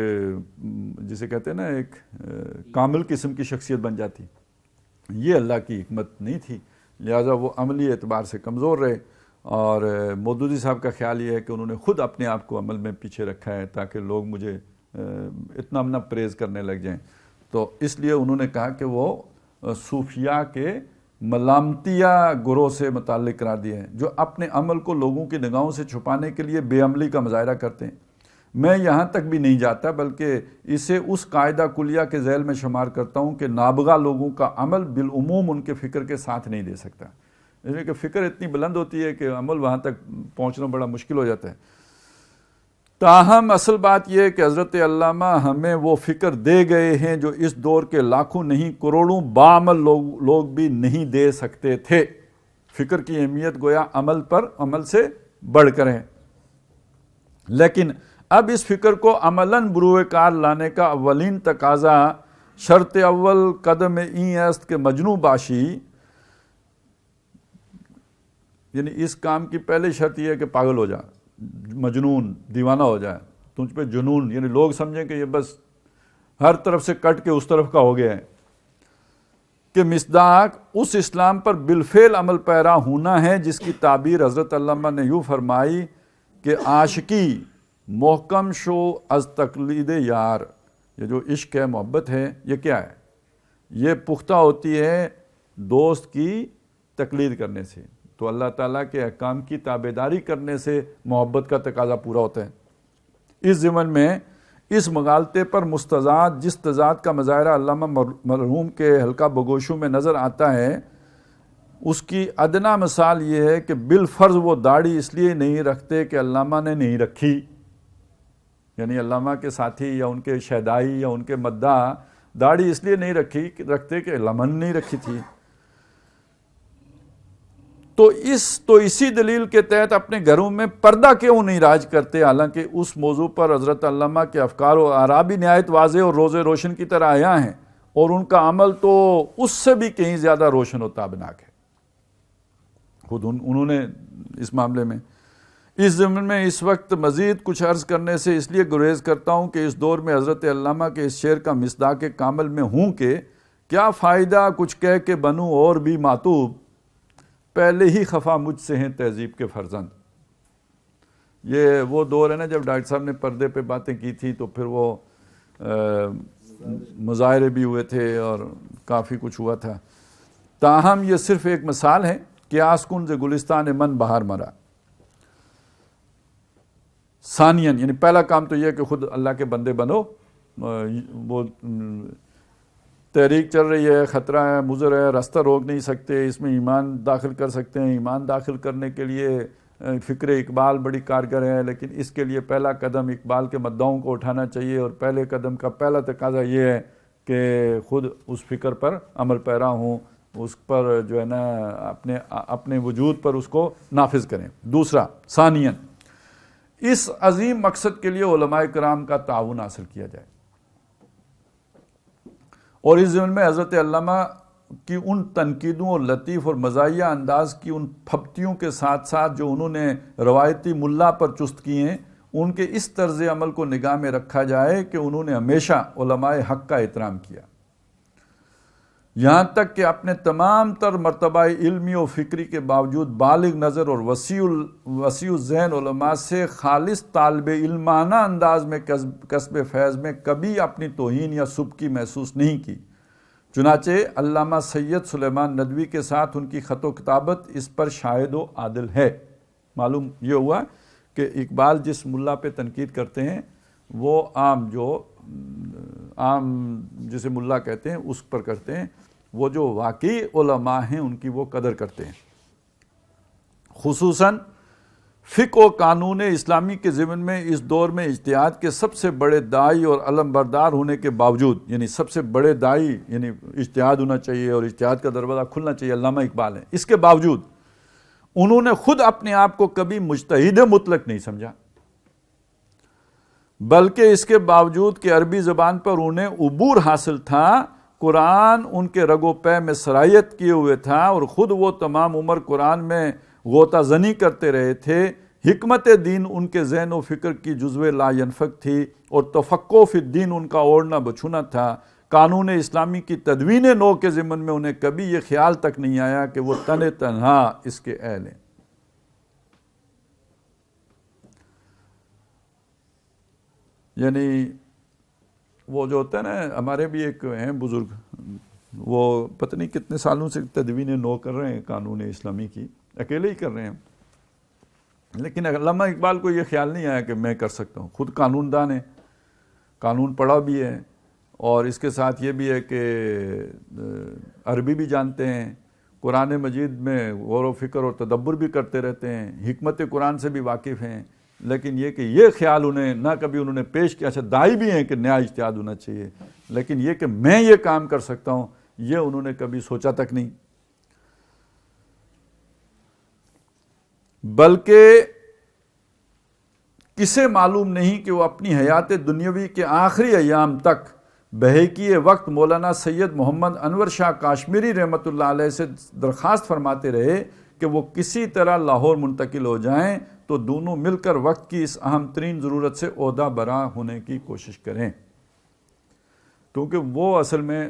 جسے کہتے ہیں نا ایک کامل قسم کی شخصیت بن جاتی. یہ اللہ کی حکمت نہیں تھی، لہٰذا وہ عملی اعتبار سے کمزور رہے. اور مودودی صاحب کا خیال یہ ہے کہ انہوں نے خود اپنے آپ کو عمل میں پیچھے رکھا ہے تاکہ لوگ مجھے اتنا نہ پریز کرنے لگ جائیں. تو اس لیے انہوں نے کہا کہ وہ صوفیاء کے ملامتیہ گروہ سے متعلق قرار دیا ہے، جو اپنے عمل کو لوگوں کی نگاہوں سے چھپانے کے لیے بے عملی کا مظاہرہ کرتے ہیں. میں یہاں تک بھی نہیں جاتا بلکہ اسے اس قاعدہ کلیہ کے ذیل میں شمار کرتا ہوں کہ نابغہ لوگوں کا عمل بالعموم ان کے فکر کے ساتھ نہیں دے سکتا. اس لیے کہ فکر اتنی بلند ہوتی ہے کہ عمل وہاں تک پہنچنا بڑا مشکل ہو جاتا ہے. تاہم اصل بات یہ ہے کہ حضرت علامہ ہمیں وہ فکر دے گئے ہیں جو اس دور کے لاکھوں نہیں کروڑوں باعمل لوگ بھی نہیں دے سکتے تھے. فکر کی اہمیت گویا عمل سے بڑھ کر ہے. لیکن اب اس فکر کو عملاً بروئے کار لانے کا اولین تقاضا شرط اول قدم این است کہ مجنون باشی، یعنی اس کام کی پہلی شرط یہ ہے کہ پاگل ہو جا، مجنون، دیوانہ ہو جائے، تجھ پہ جنون، یعنی لوگ سمجھیں کہ یہ بس ہر طرف سے کٹ کے اس طرف کا ہو گیا ہے. کہ مصداق اس اسلام پر بالفعل عمل پیرا ہونا ہے جس کی تعبیر حضرت علامہ نے یوں فرمائی کہ عاشقی محکم شو از تقلید یار. یہ جو عشق ہے، محبت ہے، یہ کیا ہے؟ یہ پختہ ہوتی ہے دوست کی تقلید کرنے سے. تو اللہ تعالیٰ کے احکام کی تابعداری کرنے سے محبت کا تقاضا پورا ہوتا ہے. اس ضمن میں اس مغالطے پر مستضاد جس تضاد کا مظاہرہ علامہ مرحوم کے حلقہ بگوشوں میں نظر آتا ہے، اس کی ادنا مثال یہ ہے کہ بالفرض وہ داڑھی اس لیے نہیں رکھتے کہ علامہ نے نہیں رکھی. یعنی علامہ کے ساتھی یا ان کے شہدائی یا ان کے مداح داڑھی اس لیے نہیں رکھتے کہ علامہ نے نہیں رکھی تھی. تو اسی دلیل کے تحت اپنے گھروں میں پردہ کیوں نہیں راج کرتے، حالانکہ اس موضوع پر حضرت علامہ کے افکار و آراء بھی نہایت واضح اور روز روشن کی طرح آیا ہیں، اور ان کا عمل تو اس سے بھی کہیں زیادہ روشن و تابناک ہے. خود انہوں نے اس معاملے میں اس ضمن میں اس وقت مزید کچھ عرض کرنے سے اس لیے گریز کرتا ہوں کہ اس دور میں حضرت علامہ کے اس شعر کا مصداق کامل میں ہوں کہ کیا فائدہ کچھ کہہ کے بنوں اور بھی ماتوب، پہلے ہی خفا مجھ سے ہیں تہذیب کے فرزند. یہ وہ دور ہے نا جب ڈاکٹر صاحب نے پردے پہ باتیں کی تھی تو پھر وہ مظاہرے بھی ہوئے تھے اور کافی کچھ ہوا تھا. تاہم یہ صرف ایک مثال ہے کہ آسکن سے گلستان من بہار مرا. ثانین، یعنی پہلا کام تو یہ کہ خود اللہ کے بندے بنو، وہ تحریک چل رہی ہے، خطرہ ہے، مضر ہے، راستہ روک نہیں سکتے، اس میں ایمان داخل کر سکتے ہیں، ایمان داخل کرنے کے لیے فکر اقبال بڑی کارگر ہے، لیکن اس کے لیے پہلا قدم اقبال کے مدعوں کو اٹھانا چاہیے، اور پہلے قدم کا پہلا تقاضا یہ ہے کہ خود اس فکر پر عمل پیرا ہوں، اس پر جو ہے نا اپنے وجود پر اس کو نافذ کریں۔ دوسرا، ثانیاً اس عظیم مقصد کے لیے علماء کرام کا تعاون حاصل کیا جائے، اور اس ضمن میں حضرت علامہ کی ان تنقیدوں اور لطیف اور مزاحیہ انداز کی ان پھبتیوں کے ساتھ ساتھ جو انہوں نے روایتی ملا پر چست کیے ہیں، ان کے اس طرز عمل کو نگاہ میں رکھا جائے کہ انہوں نے ہمیشہ علماء حق کا احترام کیا، یہاں تک کہ اپنے تمام تر مرتبہ علمی و فکری کے باوجود بالغ نظر اور وسیع الذہن علماء سے خالص طالب علمانہ انداز میں کسب فیض میں کبھی اپنی توہین یا سبکی محسوس نہیں کی۔ چنانچہ علامہ سید سلیمان ندوی کے ساتھ ان کی خط و کتابت اس پر شاہد و عادل ہے۔ معلوم یہ ہوا کہ اقبال جس ملا پہ تنقید کرتے ہیں وہ عام جسے ملا کہتے ہیں اس پر کرتے ہیں، وہ جو واقعی علماء ہیں ان کی وہ قدر کرتے ہیں۔ خصوصاً فقہ و قانون اسلامی کے ضمن میں اس دور میں اجتہاد کے سب سے بڑے داعی اور علم بردار ہونے کے باوجود، یعنی سب سے بڑے داعی یعنی اجتہاد ہونا چاہیے اور اجتہاد کا دروازہ کھلنا چاہیے، علامہ اقبال ہیں، اس کے باوجود انہوں نے خود اپنے آپ کو کبھی مجتہد مطلق نہیں سمجھا، بلکہ اس کے باوجود کہ عربی زبان پر انہیں عبور حاصل تھا، قرآن ان کے رگ و پے میں سرایت کیے ہوئے تھا، اور خود وہ تمام عمر قرآن میں غوطہ زنی کرتے رہے تھے، حکمت دین ان کے ذہن و فکر کی جزو لا ینفک تھی، اور تفقہ فی الدین ان کا اوڑھنا بچھونا تھا۔ قانون اسلامی کی تدوین نو کے ضمن میں انہیں کبھی یہ خیال تک نہیں آیا کہ وہ تنہا اس کے اہل ہیں۔ یعنی وہ جو ہوتا ہے نا، ہمارے بھی ایک ہیں بزرگ، وہ پتہ نہیں کتنے سالوں سے تدوین نو کر رہے ہیں قانون اسلامی کی، اکیلے ہی کر رہے ہیں، لیکن علامہ اقبال کو یہ خیال نہیں آیا کہ میں کر سکتا ہوں۔ خود قانون دان ہے، قانون پڑھا بھی ہے، اور اس کے ساتھ یہ بھی ہے کہ عربی بھی جانتے ہیں، قرآن مجید میں غور و فکر اور تدبر بھی کرتے رہتے ہیں، حکمت قرآن سے بھی واقف ہیں، لیکن یہ کہ یہ خیال انہیں نہ کبھی انہوں نے پیش کیا۔ اچھا داعی بھی ہیں کہ نیا اجتہاد ہونا چاہیے، لیکن یہ کہ میں یہ کام کر سکتا ہوں یہ انہوں نے کبھی سوچا تک نہیں۔ بلکہ کسے معلوم نہیں کہ وہ اپنی حیات دنیاوی کے آخری ایام تک بحقی وقت مولانا سید محمد انور شاہ کاشمیری رحمۃ اللہ علیہ سے درخواست فرماتے رہے کہ وہ کسی طرح لاہور منتقل ہو جائیں تو دونوں مل کر وقت کی اس اہم ترین ضرورت سے عہدہ برا ہونے کی کوشش کریں، کیونکہ وہ اصل میں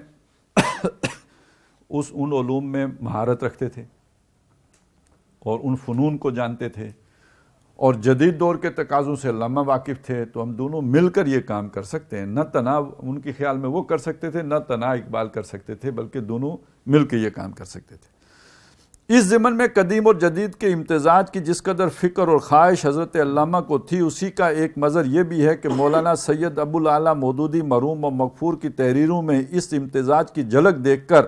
ان علوم میں مہارت رکھتے تھے اور ان فنون کو جانتے تھے، اور جدید دور کے تقاضوں سے علامہ واقف تھے، تو ہم دونوں مل کر یہ کام کر سکتے ہیں۔ نہ تنہا ان کے خیال میں وہ کر سکتے تھے، نہ تنہا اقبال کر سکتے تھے، بلکہ دونوں مل کے یہ کام کر سکتے تھے۔ اس ضمن میں قدیم اور جدید کے امتزاج کی جس قدر فکر اور خواہش حضرت علامہ کو تھی، اسی کا ایک مظہر یہ بھی ہے کہ مولانا سید ابو الاعلیٰ مودودی مرحوم و مغفور کی تحریروں میں اس امتزاج کی جھلک دیکھ کر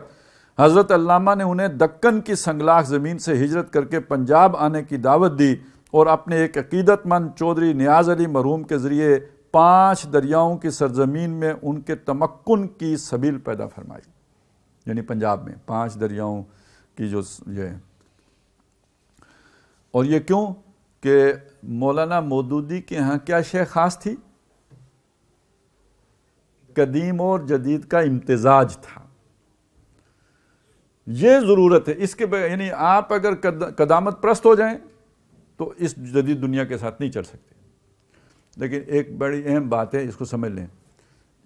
حضرت علامہ نے انہیں دکن کی سنگلاخ زمین سے ہجرت کر کے پنجاب آنے کی دعوت دی، اور اپنے ایک عقیدت مند چودھری نیاز علی مرحوم کے ذریعے 5 دریاؤں کی سرزمین میں ان کے تمکن کی سبیل پیدا فرمائی، یعنی پنجاب میں 5 دریاؤں کی جو یہ، اور یہ کیوں کہ مولانا مودودی کے ہاں کیا شے خاص تھی؟ قدیم اور جدید کا امتزاج تھا، یہ ضرورت ہے اس کے یعنی آپ اگر قدامت پرست ہو جائیں تو اس جدید دنیا کے ساتھ نہیں چل سکتے۔ لیکن ایک بڑی اہم بات ہے، اس کو سمجھ لیں،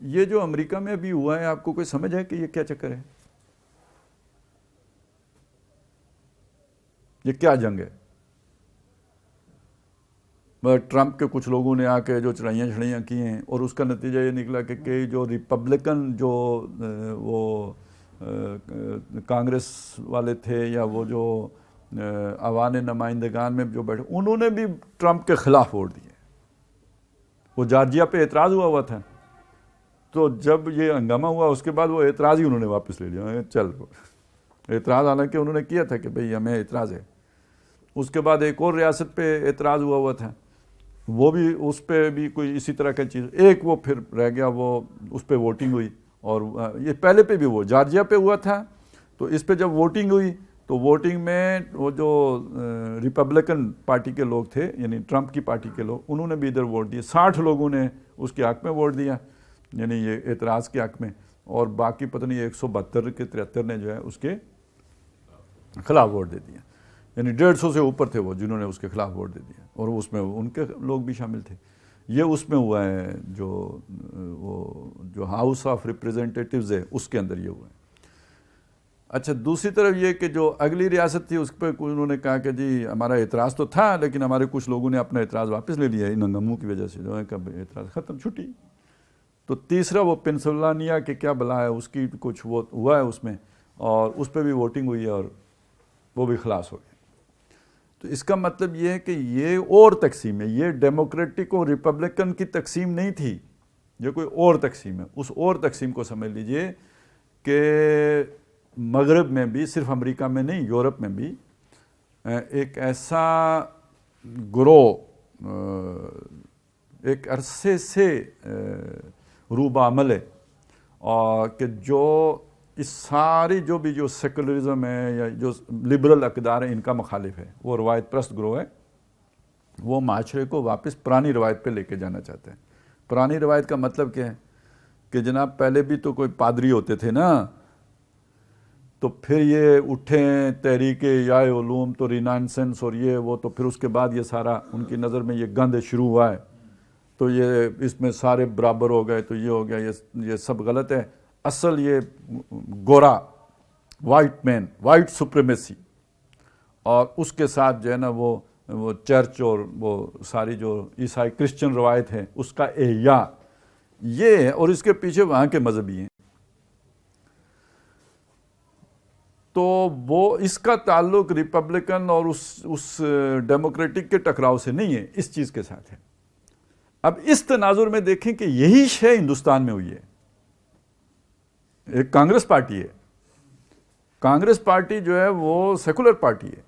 یہ جو امریکہ میں ابھی ہوا ہے، آپ کو کوئی سمجھ ہے کہ یہ کیا چکر ہے؟ یہ کیا جنگ ہے؟ ٹرمپ کے کچھ لوگوں نے آ کے جو چڑھائیاں کی ہیں، اور اس کا نتیجہ یہ نکلا کہ جو ریپبلکن جو وہ کانگریس والے تھے یا وہ جو عوام نمائندگان میں جو بیٹھے، انہوں نے بھی ٹرمپ کے خلاف ووٹ دیے۔ وہ جارجیا پہ اعتراض ہوا تھا، تو جب یہ ہنگامہ ہوا اس کے بعد وہ اعتراض ہی انہوں نے واپس لے لیا. چل اعتراض حالانکہ انہوں نے کیا تھا کہ بھئی ہمیں اعتراض ہے. اس کے بعد ایک اور ریاست پہ اعتراض ہوا تھا, وہ بھی اس پہ بھی کوئی اسی طرح کا چیز, ایک وہ پھر رہ گیا, وہ اس پہ ووٹنگ ہوئی. اور یہ پہلے پہ بھی وہ جارجیا پہ ہوا تھا, تو اس پہ جب ووٹنگ ہوئی تو ووٹنگ میں وہ جو ریپبلکن پارٹی کے لوگ تھے, یعنی ٹرمپ کی پارٹی کے لوگ, انہوں نے بھی ادھر ووٹ دیا. 60 لوگوں نے اس کے حق میں ووٹ دیا, یعنی یہ اعتراض کے حق میں, اور باقی پتہ نہیں 172 کے 73 نے جو ہے اس کے خلاف ووٹ دے دیا. یعنی 150 سے اوپر تھے وہ جنہوں نے اس کے خلاف ووٹ دے دیا, اور اس میں ان کے لوگ بھی شامل تھے. یہ اس میں ہوا ہے جو ہاؤس آف ریپریزنٹیٹیوز ہے اس کے اندر یہ ہوا ہے. اچھا, دوسری طرف یہ کہ جو اگلی ریاست تھی اس پہ انہوں نے کہا کہ جی ہمارا اعتراض تو تھا لیکن ہمارے کچھ لوگوں نے اپنا اعتراض واپس لے لیا ان ہنگاموں کی وجہ سے, جو ہے کہ اعتراض ختم, چھٹی. تو تیسرا وہ پنسلوانیا کے کیا بلا ہے اس کی کچھ وہ ہوا ہے اس میں, اور اس پہ بھی ووٹنگ ہوئی ہے اور وہ بھی خلاص ہو گئے. تو اس کا مطلب یہ ہے کہ یہ اور تقسیم ہے, یہ ڈیموکریٹک اور ریپبلکن کی تقسیم نہیں تھی, یہ کوئی اور تقسیم ہے. اس اور تقسیم کو سمجھ لیجئے کہ مغرب میں بھی, صرف امریکہ میں نہیں, یورپ میں بھی ایک ایسا گروہ ایک عرصے سے روبہ عمل ہے, اور کہ جو اس ساری جو بھی جو سیکولرزم ہے یا جو لبرل اقدار ہیں ان کا مخالف ہے. وہ روایت پرست گروہ ہے, وہ معاشرے کو واپس پرانی روایت پہ لے کے جانا چاہتے ہیں. پرانی روایت کا مطلب کیا ہے کہ جناب پہلے بھی تو کوئی پادری ہوتے تھے نا, تو پھر یہ اٹھیں تحریک یا علوم تو رینائنسنس اور یہ وہ, تو پھر اس کے بعد یہ سارا ان کی نظر میں یہ گند شروع ہوا ہے, تو یہ اس میں سارے برابر ہو گئے, تو یہ ہو گیا, یہ سب غلط ہے. اصل یہ گورا وائٹ مین, وائٹ سپریمیسی, اور اس کے ساتھ جو ہے نا وہ چرچ اور وہ ساری جو عیسائی کرسچن روایت ہے اس کا احیاء یہ ہے, اور اس کے پیچھے وہاں کے مذہبی ہیں. تو وہ اس کا تعلق ریپبلکن اور اس ڈیموکریٹک کے ٹکراؤ سے نہیں ہے, اس چیز کے ساتھ ہے. اب اس تناظر میں دیکھیں کہ یہی شے ہندوستان میں ہوئی ہے. ایک کانگریس پارٹی ہے, کانگریس پارٹی جو ہے وہ سیکولر پارٹی ہے,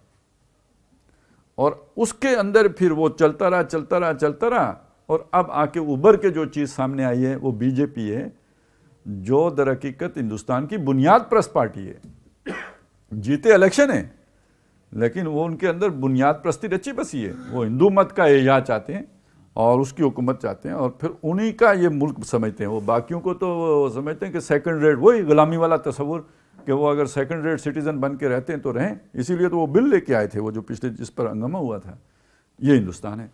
اور اس کے اندر پھر وہ چلتا رہا, اور اب آ کے ابھر کے جو چیز سامنے آئی ہے وہ بی جے پی ہے, جو در حقیقت ہندوستان کی بنیاد پرست پارٹی ہے. جیتے الیکشن ہے لیکن وہ ان کے اندر بنیاد پرستی رچی بسی ہے. وہ ہندو مت کا احیاء چاہتے ہیں اور اس کی حکومت چاہتے ہیں, اور پھر انہی کا یہ ملک سمجھتے ہیں. وہ باقیوں کو تو وہ سمجھتے ہیں کہ سیکنڈ ریٹ, وہی غلامی والا تصور کہ وہ اگر سیکنڈ ریٹ سٹیزن بن کے رہتے ہیں تو رہیں. اسی لیے تو وہ بل لے کے آئے تھے, وہ جو پچھلے جس پر ہنگامہ ہوا تھا. یہ ہندوستان ہے,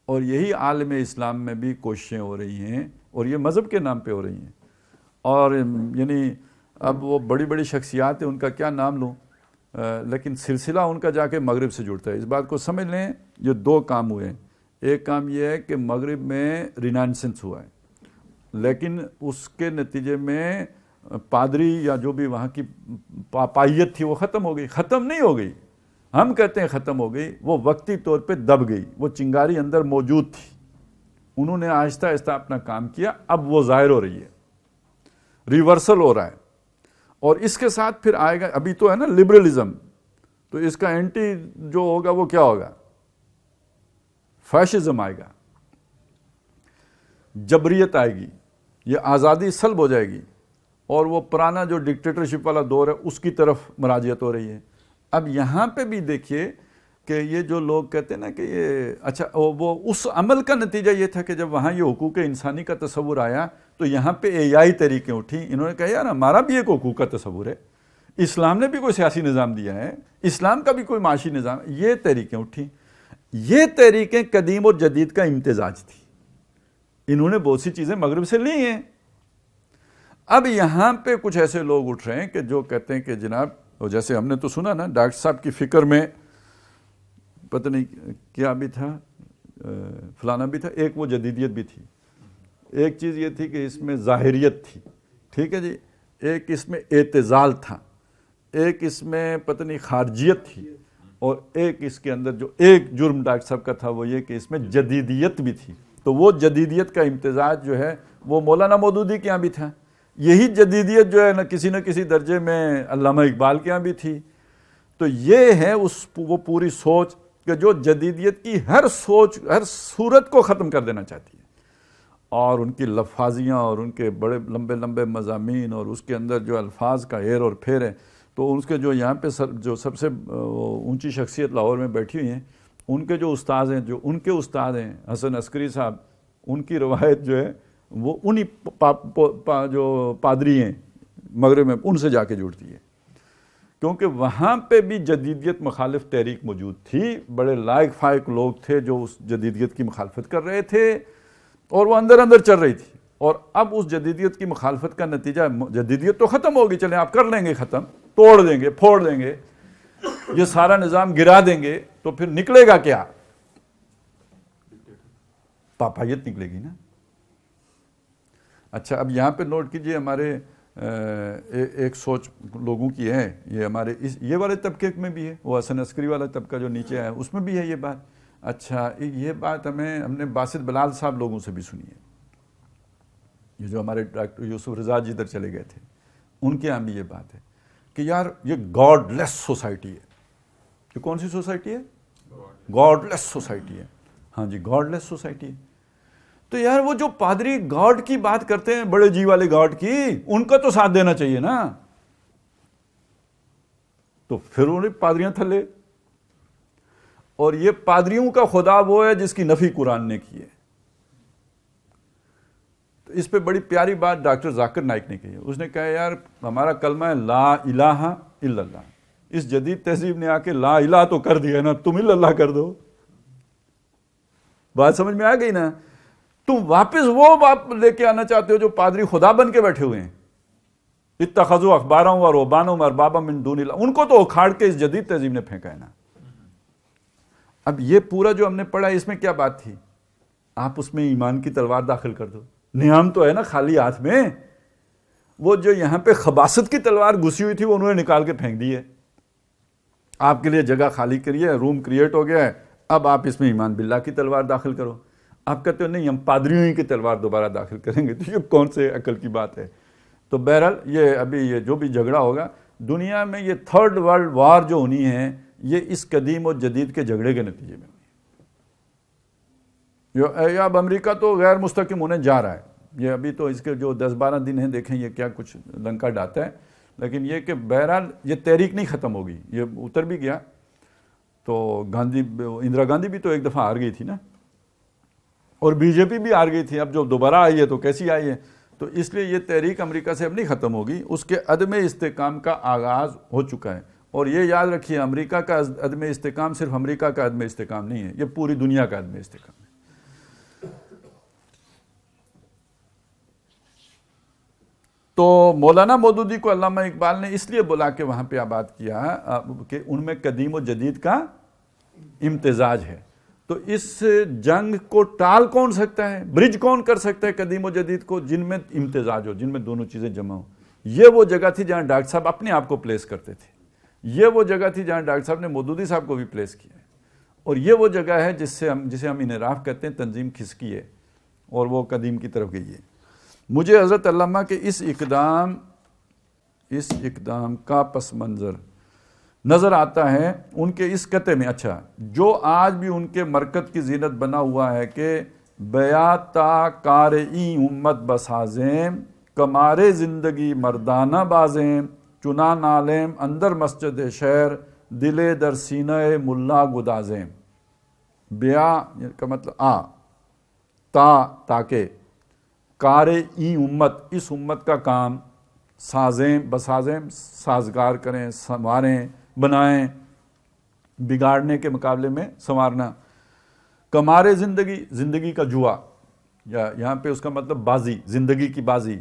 اور یہی عالم اسلام میں بھی کوششیں ہو رہی ہیں, اور یہ مذہب کے نام پہ ہو رہی ہیں. اور یعنی اب وہ بڑی بڑی شخصیات ہیں, ان کا کیا نام لوں, لیکن سلسلہ ان کا جا کے مغرب سے جڑتا ہے. اس بات کو سمجھ لیں, یہ 2 کام ہوئے ہیں. ایک کام یہ ہے کہ مغرب میں رینائنسنس ہوا ہے, لیکن اس کے نتیجے میں پادری یا جو بھی وہاں کی پاپائیت تھی وہ ختم ہو گئی. ختم نہیں ہو گئی, ہم کہتے ہیں ختم ہو گئی, وہ وقتی طور پہ دب گئی. وہ چنگاری اندر موجود تھی, انہوں نے آہستہ آہستہ اپنا کام کیا, اب وہ ظاہر ہو رہی ہے, ریورسل ہو رہا ہے. اور اس کے ساتھ پھر آئے گا, ابھی تو ہے نا لبرلزم, تو اس کا اینٹی جو ہوگا وہ کیا ہوگا, فیشزم آئے گا, جبریت آئے گی, یہ آزادی سلب ہو جائے گی, اور وہ پرانا جو ڈکٹیٹرشپ والا دور ہے اس کی طرف مراجعت ہو رہی ہے. اب یہاں پہ بھی دیکھیے کہ یہ جو لوگ کہتے ہیں نا کہ یہ اچھا, وہ اس عمل کا نتیجہ یہ تھا کہ جب وہاں یہ حقوق انسانی کا تصور آیا تو یہاں پہ احیائی تحریکیں اٹھیں. انہوں نے کہا یار ہمارا بھی ایک حقوق کا تصور ہے, اسلام نے بھی کوئی سیاسی نظام دیا ہے, اسلام کا بھی کوئی معاشی نظام, یہ تحریکیں اٹھیں. یہ تحریکیں قدیم اور جدید کا امتزاج تھی, انہوں نے بہت سی چیزیں مغرب سے لی ہیں. اب یہاں پہ کچھ ایسے لوگ اٹھ رہے ہیں کہ جو کہتے ہیں کہ جناب, جیسے ہم نے تو سنا نا ڈاکٹر صاحب کی فکر میں پتہ نہیں کیا بھی تھا, فلانا بھی تھا, ایک وہ جدیدیت بھی تھی, ایک چیز یہ تھی کہ اس میں ظاہریت تھی, ٹھیک ہے جی, ایک اس میں اعتزال تھا, ایک اس میں پتہ نہیں خارجیت تھی, اور ایک اس کے اندر جو ایک جرم ڈاکٹر صاحب کا تھا وہ یہ کہ اس میں جدیدیت بھی تھی. تو وہ جدیدیت کا امتزاج جو ہے وہ مولانا مودودی کے یہاں بھی تھا. یہی جدیدیت جو ہے نہ کسی درجے میں علامہ اقبال کے یہاں بھی تھی. تو یہ ہے وہ پوری سوچ کہ جو جدیدیت کی ہر سوچ ہر صورت کو ختم کر دینا چاہتی ہے، اور ان کی لفاظیاں اور ان کے بڑے لمبے لمبے مضامین اور اس کے اندر جو الفاظ کا ہیر اور پھیر ہے. تو اس کے جو یہاں پہ جو سب سے اونچی شخصیت لاہور میں بیٹھی ہوئی ہیں، ان کے جو استاد ہیں، جو ان کے استاد ہیں حسن عسکری صاحب، ان کی روایت جو ہے وہ انہی جو پادری ہیں مغرب میں ان سے جا کے جڑتی ہے، کیونکہ وہاں پہ بھی جدیدیت مخالف تحریک موجود تھی. بڑے لائق فائق لوگ تھے جو اس جدیدیت کی مخالفت کر رہے تھے اور وہ اندر اندر چل رہی تھی. اور اب اس جدیدیت کی مخالفت کا نتیجہ، جدیدیت تو ختم ہوگی، چلیں آپ کر لیں گے ختم، توڑ دیں گے، پھوڑ دیں گے، یہ سارا نظام گرا دیں گے، تو پھر نکلے گا کیا؟ پاپائیت نکلے گی نا. اچھا اب یہاں پہ نوٹ کیجئے، ہمارے ایک سوچ لوگوں کی ہے، یہ ہمارے یہ والے طبقے میں بھی ہے، وہ حسن عسکری والا طبقہ جو نیچے ہے اس میں بھی ہے یہ بات. اچھا یہ بات ہم نے باسط بلال صاحب لوگوں سے بھی سنی ہے، یہ جو ہمارے ڈاکٹر یوسف رضا جی ادھر چلے گئے تھے، ان کے یہاں بھی یہ بات ہے کہ یار یہ گاڈ لیس سوسائٹی ہے. یہ کون سی سوسائٹی ہے؟ گاڈ لیس سوسائٹی ہے. ہاں جی، گاڈ لیس سوسائٹی ہے. تو یار وہ جو پادری گاڈ کی بات کرتے ہیں، بڑے جی والے گاڈ کی، ان کا تو ساتھ دینا چاہیے نا. تو پھر انہیں پادریاں تھلے، اور یہ پادریوں کا خدا وہ ہے جس کی نفی قرآن نے کی ہے. تو اس پہ بڑی پیاری بات ڈاکٹر ذاکر نائک نے کہی ہے. اس نے کہا یار ہمارا کلمہ ہے لا الہ الا اللہ. اس جدید تہذیب نے آ کے لا الہ تو کر دیا نا، تم الا اللہ کر دو. بات سمجھ میں آ گئی نا؟ تم واپس وہ بات لے کے آنا چاہتے ہو جو پادری خدا بن کے بیٹھے ہوئے ہیں. اتخذوا احبارهم ورهبانهم اربابا من دون اللہ، ان کو تو اکھاڑ کے اس جدید تہذیب نے پھینکا ہے نا. اب یہ پورا جو ہم نے پڑھا اس میں کیا بات تھی؟ آپ اس میں ایمان کی تلوار داخل کر دو. نیام تو ہے نا خالی ہاتھ میں. وہ جو یہاں پہ خباثت کی تلوار گھسی ہوئی تھی وہ انہوں نے نکال کے پھینک دی ہے. آپ کے لیے جگہ خالی کریے، روم کریٹ ہو گیا ہے، اب آپ اس میں ایمان باللہ کی تلوار داخل کرو. آپ کہتے ہو نہیں ہم پادریوں ہی کی تلوار دوبارہ داخل کریں گے. تو یہ کون سے عقل کی بات ہے؟ تو بہرحال یہ ابھی یہ جو بھی جھگڑا ہوگا دنیا میں، یہ تھرڈ ورلڈ وار جو ہونی ہے یہ اس قدیم اور جدید کے جھگڑے کے نتیجے میں ہوئی. اب امریکہ تو غیر مستحکم ہونے جا رہا ہے. یہ ابھی تو اس کے جو 10-12 دن ہیں، دیکھیں یہ کیا کچھ لنکا ڈاتا ہے. لیکن یہ کہ بہرحال یہ تحریک نہیں ختم ہوگی، یہ اتر بھی گیا. تو اندرا گاندھی بھی تو ایک دفعہ ہار گئی تھی نا، اور بی جے پی بھی ہار گئی تھی. اب جو دوبارہ آئی ہے تو کیسی آئی ہے؟ تو اس لیے یہ تحریک امریکہ سے اب نہیں ختم ہوگی، اس کے عدم استحکام کا آغاز ہو چکا ہے. اور یہ یاد رکھیے امریکہ کا عدم استحکام صرف امریکہ کا عدم استحکام نہیں ہے، یہ پوری دنیا کا عدم استحکام ہے. تو مولانا مودودی کو علامہ اقبال نے اس لیے بلا کے وہاں پہ آباد کیا کہ ان میں قدیم و جدید کا امتزاج ہے. تو اس جنگ کو ٹال کون سکتا ہے، برج کون کر سکتا ہے قدیم و جدید کو؟ جن میں امتزاج ہو، جن میں دونوں چیزیں جمع ہوں. یہ وہ جگہ تھی جہاں ڈاکٹر صاحب اپنے آپ کو پلیس کرتے تھے. یہ وہ جگہ تھی جہاں ڈاکٹر صاحب نے مودودی صاحب کو بھی پلیس کیا ہے. اور یہ وہ جگہ ہے جسے ہم انحراف کہتے ہیں، تنظیم کھسکی ہے اور وہ قدیم کی طرف گئی ہے. مجھے حضرت علامہ کے اس اقدام کا پس منظر نظر آتا ہے ان کے اس قطعے میں. اچھا جو آج بھی ان کے مرکز کی زینت بنا ہوا ہے کہ بیاتا کارئی امت بسازیم کمارے زندگی مردانہ بازیم چنا نالیم اندر مسجد شہر دلے در سینہ ملا گدازیم. بیا کا مطلب تاکہ کار ای امت، اس امت کا کام، سازیں بسازیں سازگار کریں، سنواریں، بنائیں، بگاڑنے کے مقابلے میں سنوارنا. کمارے زندگی کا جوا، یا یہاں پہ اس کا مطلب بازی، زندگی کی بازی.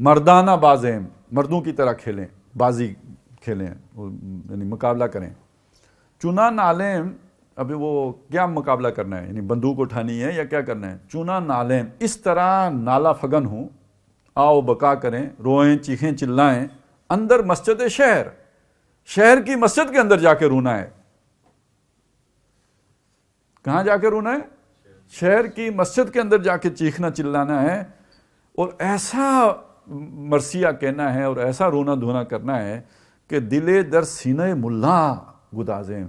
مردانہ بازیں، مردوں کی طرح کھیلیں، بازی کھیلیں، یعنی مقابلہ کریں. چنا نالیم، ابھی وہ کیا مقابلہ کرنا ہے، یعنی بندوق اٹھانی ہے یا کیا کرنا ہے؟ چنا نالیم، اس طرح نالا فگن ہوں، آؤ بقا کریں، روئیں چیخیں چلائیں، اندر مسجد شہر کی مسجد کے اندر جا کے رونا ہے. کہاں جا کے رونا ہے؟ شہر کی مسجد کے اندر جا کے چیخنا چلانا ہے اور ایسا مرثیہ کہنا ہے اور ایسا رونا دھونا کرنا ہے کہ دل در سینہ ملا گدازیں.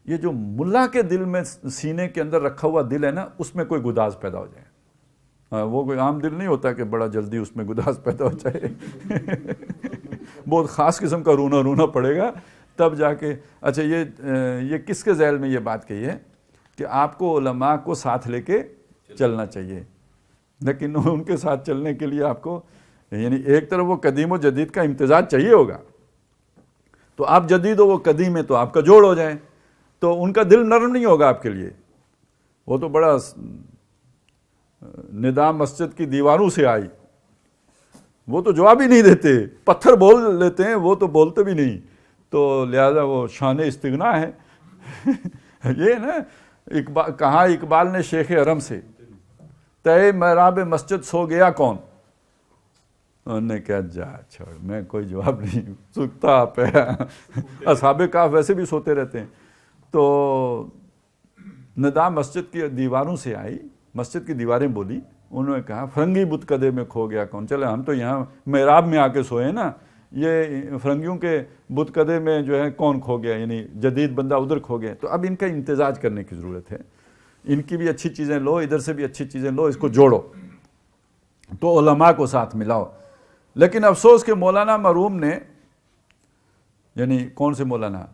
یہ جو ملا کے دل میں سینے کے اندر رکھا ہوا دل ہے نا، اس میں کوئی گداز پیدا ہو جائے. وہ کوئی عام دل نہیں ہوتا کہ بڑا جلدی اس میں گداز پیدا ہو جائے. بہت خاص قسم کا رونا پڑے گا تب جا کے. اچھا یہ کس کے ذیل میں یہ بات کہی ہے کہ آپ کو علماء کو ساتھ لے کے چلنا چاہیے، لیکن ان کے ساتھ چلنے کے لیے آپ کو یعنی ایک طرف وہ قدیم و جدید کا امتزاج چاہیے ہوگا، تو آپ جدید ہو وہ قدیم ہے تو آپ کا جوڑ ہو جائے، تو ان کا دل نرم نہیں ہوگا آپ کے لیے. وہ تو بڑا ندا مسجد کی دیواروں سے آئی، وہ تو جواب ہی نہیں دیتے، پتھر بول لیتے ہیں، وہ تو بولتے بھی نہیں. تو لہذا وہ شان استغنا ہے. یہ نا کہا اقبال نے شیخ حرم سے، تے محراب مسجد سو گیا کون؟ انہوں نے کہا جا چھوڑ، میں کوئی جواب نہیں، سکتا پہ. اصحاب کہف ویسے بھی سوتے رہتے ہیں. تو ندا مسجد کی دیواروں سے آئی، مسجد کی دیواریں بولی. انہوں نے کہا فرنگی بت کدے میں کھو گیا کون؟ چلے ہم تو یہاں محراب میں آ کے سوئے نا، یہ فرنگیوں کے بت کدے میں جو ہے کون کھو گیا، یعنی جدید بندہ ادھر کھو گیا. تو اب ان کا امتزاج کرنے کی ضرورت ہے. ان کی بھی اچھی چیزیں لو، ادھر سے بھی اچھی چیزیں لو، اس کو جوڑو، تو علماء کو ساتھ ملاؤ. لیکن افسوس کہ مولانا مرحوم نے، یعنی کون سے مولانا؟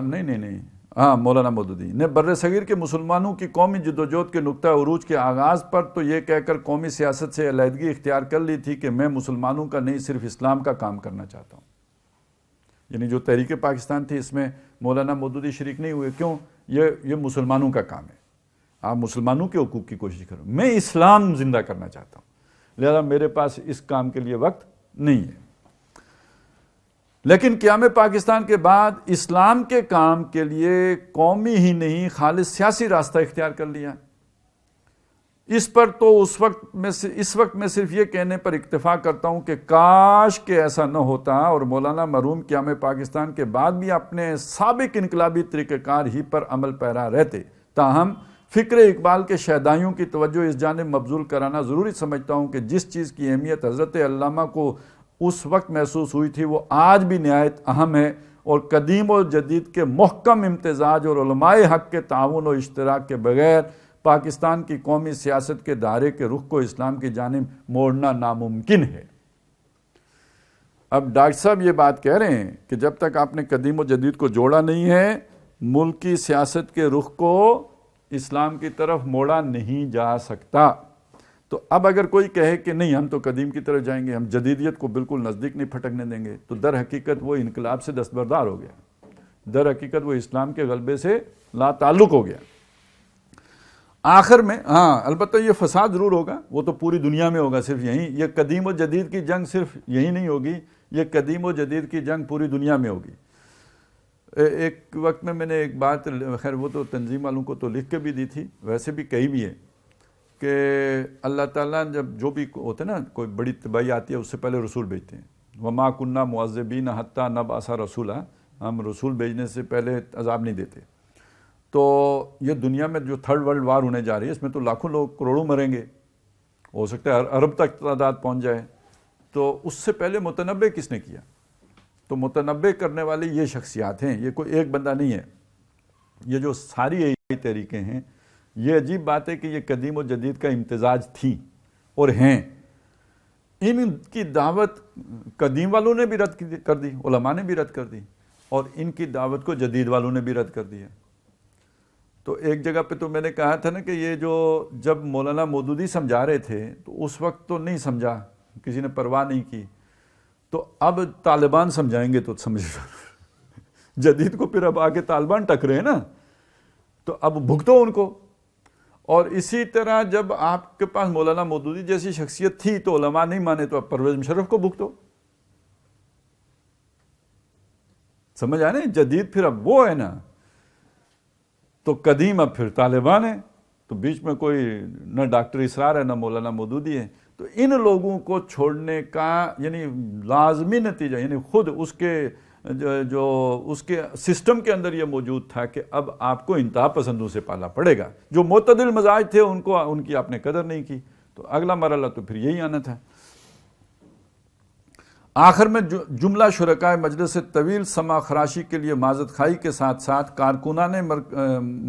نہیں ہاں مولانا مودودی نے بر صغیر کے مسلمانوں کی قومی جدوجہد کے نقطہ عروج کے آغاز پر تو یہ کہہ کر قومی سیاست سے علیحدگی اختیار کر لی تھی کہ میں مسلمانوں کا نہیں صرف اسلام کا کام کرنا چاہتا ہوں. یعنی جو تحریک پاکستان تھی اس میں مولانا مودودی شریک نہیں ہوئے. کیوں؟ یہ مسلمانوں کا کام ہے، آپ مسلمانوں کے حقوق کی کوشش کرو، میں اسلام زندہ کرنا چاہتا ہوں، لہذا میرے پاس اس کام کے لیے وقت نہیں ہے. لیکن قیام پاکستان کے بعد اسلام کے کام کے لیے قومی ہی نہیں خالص سیاسی راستہ اختیار کر لیا. اس پر تو اس وقت میں صرف یہ کہنے پر اکتفا کرتا ہوں کہ کاش کہ ایسا نہ ہوتا اور مولانا مرحوم قیام پاکستان کے بعد بھی اپنے سابق انقلابی طریقہ کار ہی پر عمل پیرا رہتے. تاہم فکر اقبال کے شیدائیوں کی توجہ اس جانب مبذول کرانا ضروری سمجھتا ہوں کہ جس چیز کی اہمیت حضرت علامہ کو اس وقت محسوس ہوئی تھی وہ آج بھی نہایت اہم ہے، اور قدیم و جدید کے محکم امتزاج اور علماء حق کے تعاون و اشتراک کے بغیر پاکستان کی قومی سیاست کے دائرے کے رخ کو اسلام کی جانب موڑنا ناممکن ہے. اب ڈاکٹر صاحب یہ بات کہہ رہے ہیں کہ جب تک آپ نے قدیم و جدید کو جوڑا نہیں ہے، ملکی سیاست کے رخ کو اسلام کی طرف موڑا نہیں جا سکتا. تو اب اگر کوئی کہے کہ نہیں ہم تو قدیم کی طرف جائیں گے، ہم جدیدیت کو بالکل نزدیک نہیں پھٹکنے دیں گے، تو در حقیقت وہ انقلاب سے دستبردار ہو گیا، در حقیقت وہ اسلام کے غلبے سے لا تعلق ہو گیا. آخر میں ہاں البتہ یہ فساد ضرور ہوگا، وہ تو پوری دنیا میں ہوگا، صرف یہیں. یہ قدیم و جدید کی جنگ صرف یہی نہیں ہوگی، یہ قدیم و جدید کی جنگ پوری دنیا میں ہوگی. ایک وقت میں نے ایک بات، خیر وہ تو تنظیم والوں کو تو لکھ کے بھی دی تھی، ویسے بھی کہی بھی ہے کہ اللہ تعالیٰ جب جو بھی ہوتا ہے نا، کوئی بڑی تباہی آتی ہے اس سے پہلے رسول بھیجتے ہیں. وما کننا معذبین حتی نبعث رسولا، ہم رسول بھیجنے سے پہلے عذاب نہیں دیتے. تو یہ دنیا میں جو تھرڈ ورلڈ وار ہونے جا رہی ہے، اس میں تو لاکھوں لوگ، کروڑوں مریں گے، ہو سکتا ہے ارب تک تعداد پہنچ جائے. تو اس سے پہلے متنبع کس نے کیا؟ تو متنبع کرنے والی یہ شخصیات ہیں، یہ کوئی ایک بندہ نہیں ہے. یہ جو ساری یہی تحریکیں ہیں، یہ عجیب بات ہے کہ یہ قدیم و جدید کا امتزاج تھیں اور ہیں. ان کی دعوت قدیم والوں نے بھی رد کر دی، علماء نے بھی رد کر دی، اور ان کی دعوت کو جدید والوں نے بھی رد کر دیا. تو ایک جگہ پہ تو میں نے کہا تھا نا کہ یہ جو جب مولانا مودودی سمجھا رہے تھے تو اس وقت تو نہیں سمجھا، کسی نے پرواہ نہیں کی. تو اب طالبان سمجھائیں گے تو سمجھ جدید کو پھر اب آگے طالبان ٹکرے ہیں نا، تو اب بھگتو ان کو. اور اسی طرح جب آپ کے پاس مولانا مودودی جیسی شخصیت تھی تو علماء نہیں مانے تو اب پرویز مشرف کو بھگتو. سمجھ آئے نا؟ جدید پھر اب وہ ہے نا، تو قدیم اب پھر طالبان ہے. تو بیچ میں کوئی نہ ڈاکٹر اسرار ہے نہ مولانا مودودی ہے. تو ان لوگوں کو چھوڑنے کا یعنی لازمی نتیجہ، یعنی خود اس کے جو اس کے سسٹم کے اندر یہ موجود تھا کہ اب آپ کو انتہا پسندوں سے پالا پڑے گا. جو معتدل مزاج تھے ان کی آپ نے قدر نہیں کی. تو اگلا مرحلہ تو پھر یہی آنا تھا. آخر میں جملہ شرکائے مجلس طویل سما خراشی کے لیے معذرت خواہی کے ساتھ ساتھ کارکنان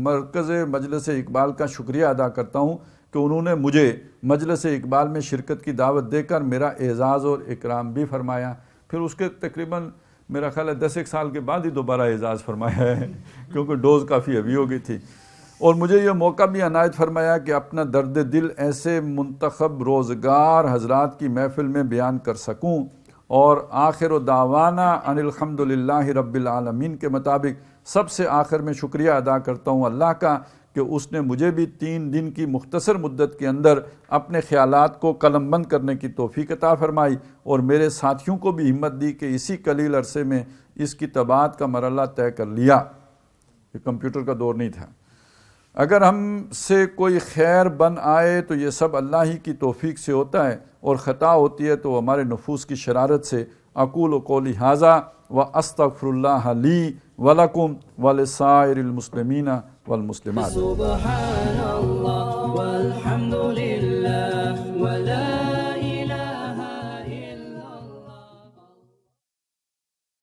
مرکز مجلس اقبال کا شکریہ ادا کرتا ہوں کہ انہوں نے مجھے مجلس اقبال میں شرکت کی دعوت دے کر میرا اعزاز اور اکرام بھی فرمایا. پھر اس کے تقریباً میرا خیال ہے 10 سال کے بعد ہی دوبارہ اعزاز فرمایا ہے کیونکہ ڈوز کافی ہیوی ہو گئی تھی. اور مجھے یہ موقع بھی عنایت فرمایا کہ اپنا درد دل ایسے منتخب روزگار حضرات کی محفل میں بیان کر سکوں. اور آخر دعوانا ان الحمدللہ رب العالمین کے مطابق سب سے آخر میں شکریہ ادا کرتا ہوں اللہ کا کہ اس نے مجھے بھی 3 دن کی مختصر مدت کے اندر اپنے خیالات کو قلم بند کرنے کی توفیق عطا فرمائی اور میرے ساتھیوں کو بھی ہمت دی کہ اسی قلیل عرصے میں اس کی طباعت کا مرحلہ طے کر لیا. یہ کمپیوٹر کا دور نہیں تھا. اگر ہم سے کوئی خیر بن آئے تو یہ سب اللہ ہی کی توفیق سے ہوتا ہے اور خطا ہوتی ہے تو ہمارے نفوس کی شرارت سے. اقول قولی ھذا واستغفر اللہ لی ولکم ولسائر المسلمین والمسلمات.